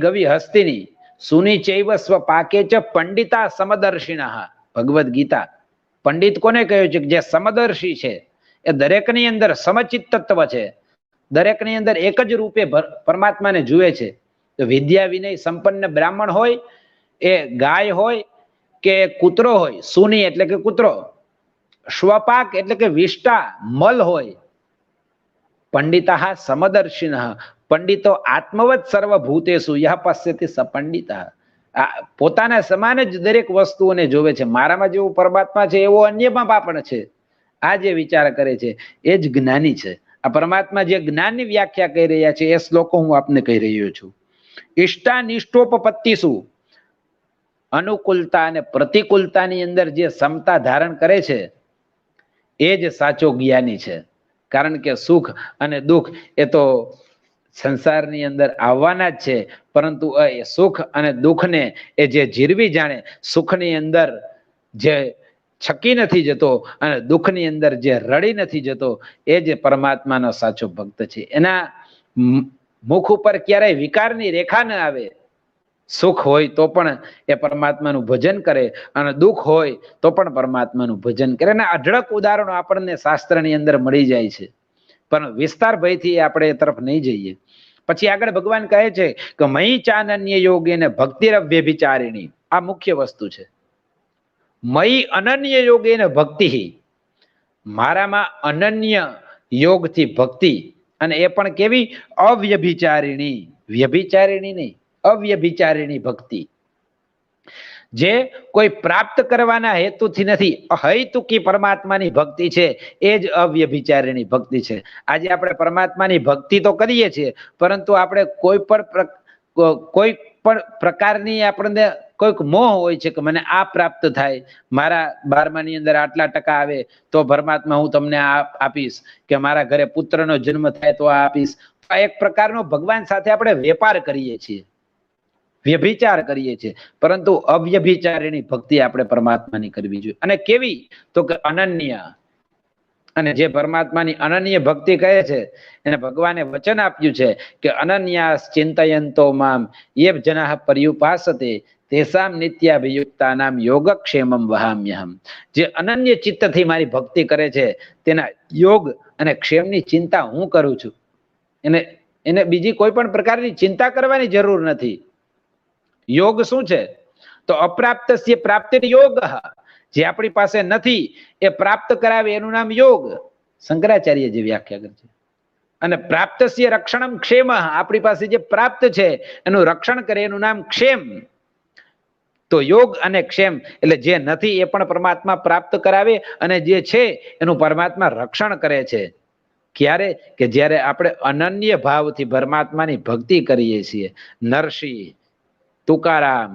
ગવિ હસ્તિની સુની ચૈવ સ્વ પાકે ચ પંડિતા સમદર્શિનઃ. ભગવદ્ ગીતા. પંડિત કોને કહ્યું છે? જે સમદર્શી છે. એ દરેકની અંદર સમચિત તત્વ છે, દરેકની અંદર એક જ રૂપે પરમાત્માને જુએ છે. તો વિદ્યા વિનય સંપન્ન બ્રાહ્મણ હોય, એ ગાય હોય કે કૂતરો હોય, સુની એટલે કે કૂતરો, સ્વપાક એટલે કે વિષ્ટા, મલ હોય, પંડિતા સમદર્શિનઃ, પંડિતો આત્મવત સર્વભૂતેષુ યહ પશ્યતિ સ પંડિતઃ. પોતાના સમાન જ દરેક વસ્તુઓને જોવે છે. મારામાં જેવું પરમાત્મા છે એવો અન્યમાં પણ છે. આ જે વિચાર કરે છે એ જ જ્ઞાની છે. આ પરમાત્મા જે જ્ઞાનની વ્યાખ્યા કહી રહ્યા છે એ શ્લોકો હું આપને કહી રહ્યો છું. ઇષ્ટાનિષ્ટોપપત્તિષુ, અનુકૂળતા અને પ્રતિકૂળતાની અંદર જે સમતા ધારણ કરે છે એ જ સાચો જ્ઞાની છે. કારણ કે સુખ અને દુઃખ એ તો સંસારની અંદર આવવાના જ છે, પરંતુ એ સુખ અને દુઃખને એ જે જીરવી જાણે, સુખની અંદર જે છકી નથી જતો અને દુઃખની અંદર જે રડી નથી જતો, એ જે પરમાત્માનો સાચો ભક્ત છે. એના મુખ ઉપર ક્યારેય વિકારની રેખા ન આવે. સુખ હોય તો પણ એ પરમાત્માનું ભજન કરે અને દુઃખ હોય તો પણ પરમાત્માનું ભજન કરે. અને અઢળક ઉદાહરણો આપણને શાસ્ત્રની અંદર મળી જાય છે, પણ વિસ્તાર ભયથી આપણે એ તરફ નહીં જઈએ. પછી આગળ ભગવાન કહે છે કે મયી ચાનન્ય યોગી ને ભક્તિરવ્યભિચારિણી. આ મુખ્ય વસ્તુ છે. મયી અનન્ય યોગી ને ભક્તિ, મારામાં અનન્ય યોગથી ભક્તિ, અને એ પણ કેવી? અવ્યભિચારિણી. વ્યભિચારિણી નહીં, અવ્યભિચારિણી ભક્તિ. જે કોઈ પ્રાપ્ત કરવાના હેતુથી નથી, અહૈતુકી પરમાત્માની ભક્તિ છે, એ જ અવ્યભિચારીણી ભક્તિ છે. આજે આપણે પરમાત્માની ભક્તિ તો કરીએ છીએ, પરંતુ આપણે કોઈ પણ પ્રકારની આપણને કોઈક મોહ હોય છે કે મને આ પ્રાપ્ત થાય, મારા 12માની અંદર આટલા ટકા આવે તો પરમાત્મા હું તમને આપીશ, કે મારા ઘરે પુત્રનો જન્મ થાય તો આ આપીશ. આ એક પ્રકારનો ભગવાન સાથે આપણે વેપાર કરીએ છીએ, વ્યભિચાર કરીએ છીએ. પરંતુ અવ્યભિચારીણી ભક્તિ આપણે પરમાત્માની કરવી જોઈએ. અને કેવી? તો કે અનન્ય. અને જે પરમાત્માની અનન્ય ભક્તિ કહે છે એને ભગવાને વચન આપ્યું છે કે અનન્યાસ ચિંતયંતો મામ યે જનાઃ પર્યુપાસતે તેસામ નિત્યાભિયુક્તાનામ યોગક્ષેમમ વહામ્યહમ. જે અનન્ય ચિત્તથી મારી ભક્તિ કરે છે તેના યોગ અને ક્ષેમની ચિંતા હું કરું છું. એને બીજી કોઈ પણ પ્રકારની ચિંતા કરવાની જરૂર નથી. યોગ શું છે? તો અપ્રાપ્તસ્ય પ્રાપ્તિ યોગ. જે આપણી પાસે નથી એ પ્રાપ્ત કરાવે એનું નામ યોગ. શંકરાચાર્ય જે વ્યાખ્યા કરે છે. અને પ્રાપ્તસ્ય રક્ષણમ ક્ષેમ. આપણી પાસે જે પ્રાપ્ત છે એનું રક્ષણ કરે એનું નામ ક્ષેમ. તો યોગ અને ક્ષેમ એટલે જે નથી એ પણ પરમાત્મા પ્રાપ્ત કરાવે, અને જે છે એનું પરમાત્મા રક્ષણ કરે છે. ક્યારે? કે જ્યારે આપણે અનન્ય ભાવથી પરમાત્માની ભક્તિ કરીએ છીએ. નરસિંહ, તુકારામ,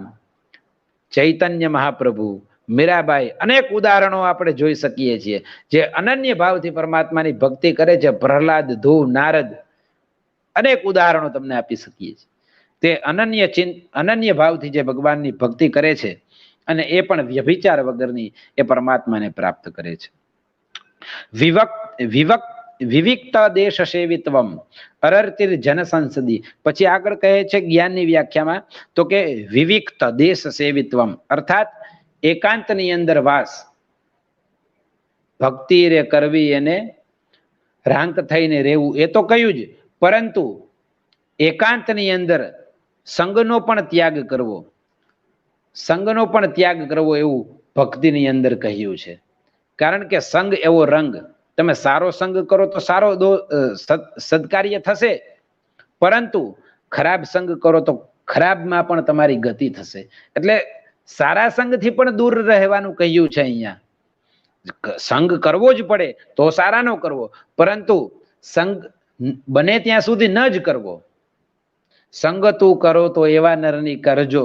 ચૈતન્ય મહાપ્રભુ, મીરાબાઈ, અનેક ઉદાહરણો આપણે જોઈ શકીએ છીએ જે અનન્ય ભાવથી પરમાત્માની ભક્તિ કરે છે. પ્રહલાદ, ધ્રુવ, નારદ, અનેક ઉદાહરણો તમને આપી શકીએ છીએ. તે અનન્ય ભાવથી જે ભગવાનની ભક્તિ કરે છે અને એ પણ વ્યભિચાર વગરની, એ પરમાત્માને પ્રાપ્ત કરે છે. વિવિક્ત દેશ સેવિત્વમ અરર્તિર જન સંસદી. પછી આગળ કહે છે જ્ઞાનની વ્યાખ્યામાં તો કે વિવિક્ત દેશ સેવિત્વમ અર્થાત એકાંતની અંદર વાસ. ભક્તિ રે કરવી એને રાંક થઈને રહેવું એ તો કયું જ, પરંતુ એકાંતની અંદર સંગનો પણ ત્યાગ કરવો, સંગનો પણ ત્યાગ કરવો એવું ભક્તિની અંદર કહ્યું છે. કારણ કે સંગ એવો રંગ, તમે સારો સંગ કરો તો સારો સદકાર્ય થશે, પરંતુ ખરાબ સંગ કરો તો ખરાબમાં પણ તમારી ગતિ થશે. એટલે સારા સંગથી પણ દૂર રહેવાનું કહ્યું છે અહીંયા. સંગ કરવો જ પડે તો સારાનો કરવો, પરંતુ સંગ બને ત્યાં સુધી ન જ કરવો. સંગ તું કરો તો એવા નરની કરજો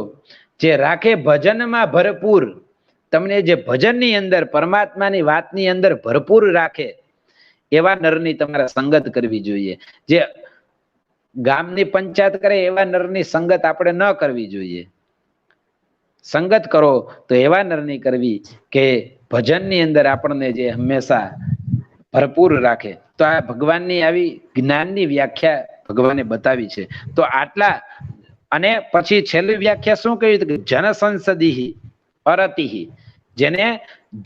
જે રાખે ભજનમાં ભરપૂર. તમને જે ભજનની અંદર પરમાત્માની વાતની અંદર ભરપૂર રાખે એવા નરની તમારે સંગત કરવી જોઈએ. જે ગામની પંચાયત કરે એવા નરની સંગત આપણે ન કરવી જોઈએ. સંગત કરો તો એવા નરની કરવી કે ભજનની અંદર આપણને જે હંમેશા ભરપૂર રાખે. તો આ ભગવાનની આવી જ્ઞાનની વ્યાખ્યા ભગવાને બતાવી છે. તો આટલા, અને પછી છેલ્લી વ્યાખ્યા શું કહ્યું કે જન સંસદી અરતિહિ. જેને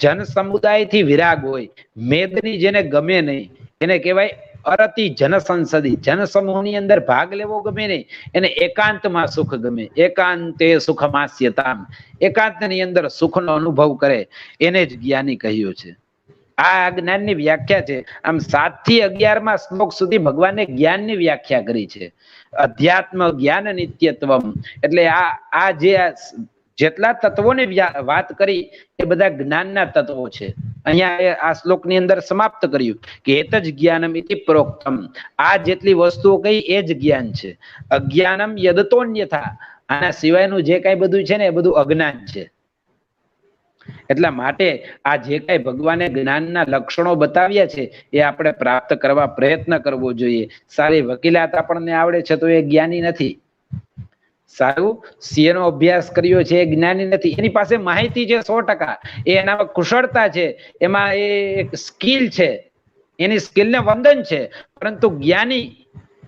જન સમુદાયથી વિરાગ હોય, મેદની જેને ગમે નહીં, એને કહેવાય અરતિ જન સંસદી. જન સમૂહની અંદર ભાગ લેવો ગમે નહીં, એને એકાંતમાં સુખ ગમે. એકાંતે સુખમાસ્યતામ. એકાંતની અંદર સુખનો અનુભવ કરે એને જ જ્ઞાની કહ્યું છે. આ જ્ઞાનની વ્યાખ્યા છે. આમ 7 થી 11 શ્લોક સુધી ભગવાને જ્ઞાનની વ્યાખ્યા કરી છે. અધ્યાત્મ જ્ઞાન નિત્યત્વમ એટલે આ જે જેટલા તત્વોની વાત કરી એ બધા જ્ઞાનના તત્વો છે. અહીંયા આ શ્લોકની અંદર સમાપ્ત કર્યું કે એત જ જ્ઞાનમ ઇતિ પ્રોક્તમ. આ જેટલી વસ્તુઓ કઈ એ જ જ્ઞાન છે. અજ્ઞાનમ યદતોન્યથા. આના સિવાયનું જે કઈ બધું છે ને એ બધું અજ્ઞાન છે. એટલા માટે આ જે કઈ ભગવાને જ્ઞાનના લક્ષણો બતાવ્યા છે એ આપણે પ્રાપ્ત કરવા પ્રયત્ન કરવો જોઈએ. સારી વકીલાત આપણને આવડે છે તો એ જ્ઞાની નથી. સારું સીએ નો અભ્યાસ કર્યો છે એ જ્ઞાની નથી. એની પાસે માહિતી છે 100%, એ એનામાં કુશળતા છે, એમાં એ એક સ્કિલ છે, એની સ્કિલને વંદન છે. પરંતુ જ્ઞાની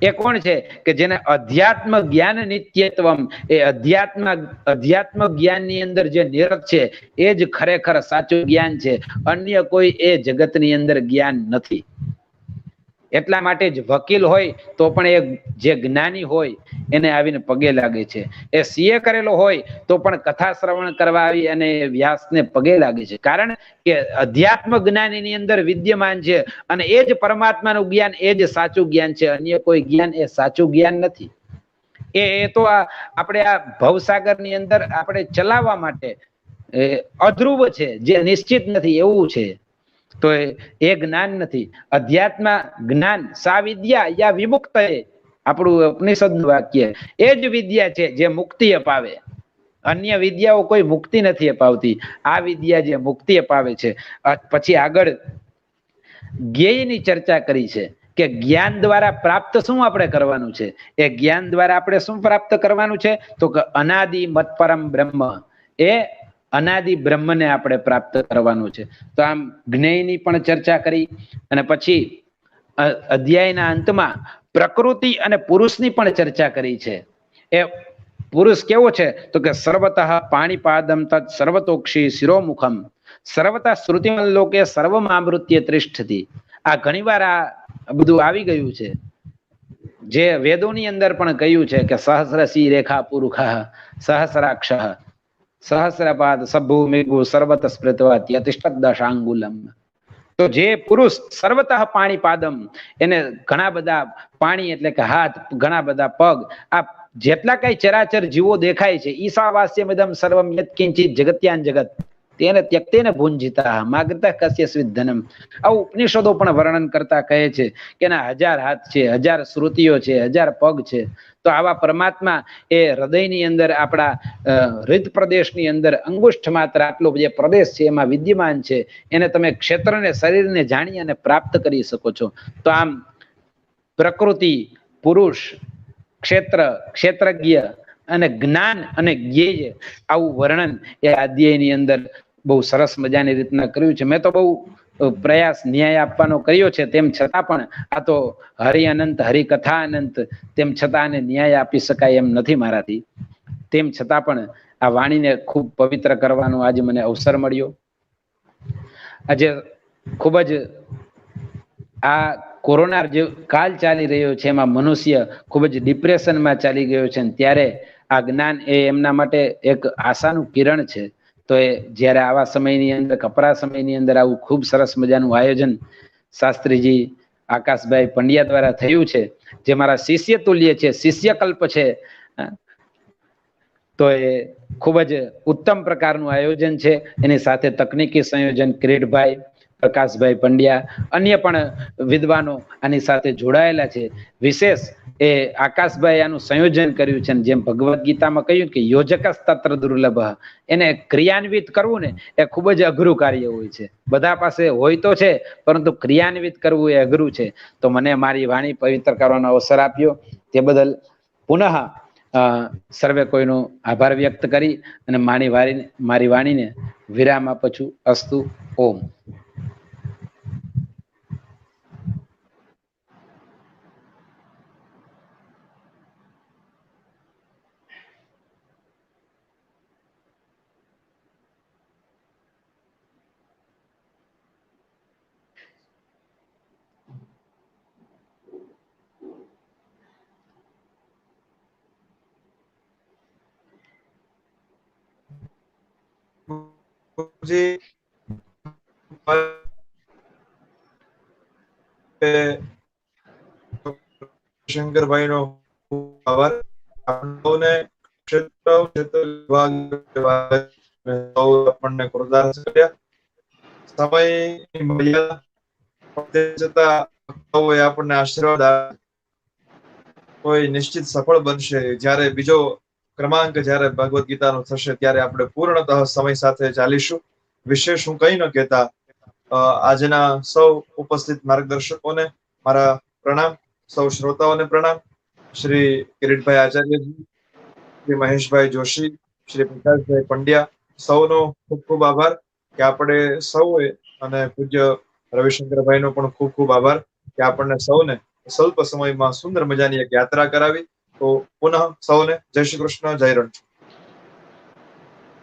એ કોણ છે? કે જેને અધ્યાત્મ જ્ઞાન નિત્યત્વમ, એ અધ્યાત્મ જ્ઞાનની અંદર જે નિરત છે એ જ ખરેખર સાચું જ્ઞાન છે. અન્ય કોઈ એ જગતની અંદર જ્ઞાન નથી. એટલા માટે જ વકીલ હોય તો પણ એ જે જ્ઞાની હોય એને આવીને પગે લાગે છે. એ સીએ કરેલો હોય તો પણ કથા શ્રવણ કરવા આવી અને વ્યાસને પગે લાગે છે. કારણ કે અધ્યાત્મ જ્ઞાનની અંદર વિદ્યમાન છે અને એ જ પરમાત્માનું જ્ઞાન, એ જ સાચું જ્ઞાન છે. અન્ય કોઈ જ્ઞાન એ સાચું જ્ઞાન નથી. એ તો આપણે આ ભવસાગરની અંદર આપણે ચલાવવા માટે અધ્રુવ છે, જે નિશ્ચિત નથી એવું છે. તો એ જ્ઞાન નથી. અધ્યાત્મ જ્ઞાન સા વિદ્યા યા વિમુક્ત, આપણું ઉપનિષદનું વાક્ય, એ જ વિદ્યા છે જે મુક્તિ અપાવે. અન્ય વિદ્યાઓ કોઈ મુક્તિ નથી અપાવતી, આ વિદ્યા જે મુક્તિ અપાવે છે. પછી આગળ જ્ઞેયની ચર્ચા કરી છે કે જ્ઞાન દ્વારા પ્રાપ્ત શું આપણે કરવાનું છે. એ જ્ઞાન દ્વારા આપણે શું પ્રાપ્ત કરવાનું છે, તો કે અનાદિ મત પરમ બ્રહ્મ, એ અનાદિ બ્રહ્મને આપણે પ્રાપ્ત કરવાનું છે. તો આમ જ્ઞેયની પણ ચર્ચા કરી, અને પછી અધ્યાયના અંતમાં પ્રકૃતિ અને પુરુષની પણ ચર્ચા કરી છે. એ પુરુષ કેવો છે, તો કે સર્વતઃ પાણીપાદમ તત્ સર્વતોક્ષી શિરોમુખમ સર્વતઃ શ્રુતિમલ લોકે સર્વમામૃત્ય તિષ્ઠતિ. આ ઘણીવાર આ બધું આવી ગયું છે, જે વેદોની અંદર પણ કહ્યું છે કે સહસ્રશી રેખા પુરુષ સહસ્રાક્ષ સહસ્રપાદ સભૂમિગુ સર્વત સ્મૃત્વા તિષ્ઠત દશાંગુલમ. તો જે પુરુષ સર્વતઃ પાણીપાદમ, એને ઘણા બધા પાણી એટલે કે હાથ, ઘણા બધા પગ, આ જેટલા કઈ ચરાચર જીવો દેખાય છે, ઈશાવાસ્યમિદમ સર્વમ યત્કિંચિત જગત્યાન જગત તેને ત્યક્તેન ભુંજિતા માગતા કસ્ય ધનમ. આવું ઉપનિષદો પણ વર્ણન કરતા કહે છે કે એના 1000 હાથ છે, 1000 શ્રુતિઓ છે, 1000 પગ છે. તો આવા પરમાત્મા એ હૃદયની અંદર, આપણા હૃદ પ્રદેશની અંદર અંગુષ્ઠ માત્ર આટલો જે પ્રદેશ છે એમાં વિદ્યમાન છે. એને તમે ક્ષેત્રને, શરીરને જાણી અને પ્રાપ્ત કરી શકો છો. તો આમ પ્રકૃતિ, પુરુષ, ક્ષેત્ર, ક્ષેત્રજ્ઞ અને જ્ઞાન અને જ્ઞેય, આવું વર્ણન એ અધ્યાયની અંદર બહુ સરસ મજાની રીતના કર્યું છે. મેં તો બહુ પ્રયાસ ન્યાય આપવાનો કર્યો છે, તેમ છતાં પણ આ તો હરિ અનંત, હરિકથા અનંત, તેમ છતાં આને ન્યાય આપી શકાય એમ નથી મારાથી. તેમ છતાં પણ આ વાણીને ખૂબ પવિત્ર કરવાનો આજે મને અવસર મળ્યો. આજે ખૂબ જ આ કોરોના જે કાળ ચાલી રહ્યો છે એમાં મનુષ્ય ખૂબ જ ડિપ્રેશનમાં ચાલી ગયો છે, ત્યારે આ જ્ઞાન એ એમના માટે એક આશાનું કિરણ છે. તો એ જ્યારે આવા સમયની અંદર, કપરા સમયની અંદર આવું ખૂબ સરસ મજાનું આયોજન શાસ્ત્રીજી આકાશભાઈ પંડ્યા દ્વારા થયું છે, જે મારા શિષ્ય તુલ્ય છે, શિષ્યકલ્પ છે. તો એ ખૂબ જ ઉત્તમ પ્રકારનું આયોજન છે. એની સાથે તકનીકી સંયોજન કિરીટભાઈ, પ્રકાશભાઈ પંડ્યા, અન્ય પણ વિદ્વાનો આની સાથે જોડાયેલા છે. વિશેષ એ આકાશભાઈ આનું સંયોજન કર્યું છે. જેમ ભગવદ્ ગીતામાં કહ્યું કે યોજકસ તત્ર દુર્લભ, એને ક્રિયાન્વિત કરવું ને એ ખૂબ જ અઘરું કાર્ય હોય છે. બધા પાસે હોય તો છે, પરંતુ ક્રિયાન્વિત કરવું એ અઘરું છે. તો મને મારી વાણી પવિત્ર કરવાનો અવસર આપ્યો તે બદલ પુનઃ સર્વે કોઈનો આભાર વ્યક્ત કરી અને મારી વાણીને વિરામ આપું છું. અસ્તુ. ઓમ. શંકરભાઈ નો આભાર. આપણને આપણને આશીર્વાદ કોઈ નિશ્ચિત સફળ બનશે. જ્યારે બીજો ક્રમાંક જ્યારે ભગવદ્ ગીતાનો થશે ત્યારે આપણે પૂર્ણતઃ સમય સાથે ચાલીશું. વિશેષ હું કઈ ન કહેતા આજના સૌ ઉપસ્થિત માર્ગદર્શકોને મારા પ્રણામ, સૌ શ્રોતાઓને પ્રણામ. શ્રી કિરીટભાઈ આચાર્યજી, શ્રી મહેશભાઈ જોશી, શ્રી પ્રકાશભાઈ પંડ્યા, સૌનો ખૂબ ખૂબ આભાર કે આપણે સૌએ, અને પૂજ્ય રવિશંકરભાઈનો પણ ખૂબ ખૂબ આભાર કે આપણને સૌને સ્વલ્પ સમયમાં સુંદર મજાની એક યાત્રા કરાવી. તો પુનઃ સૌને જય શ્રી કૃષ્ણ, જય રણછોડ.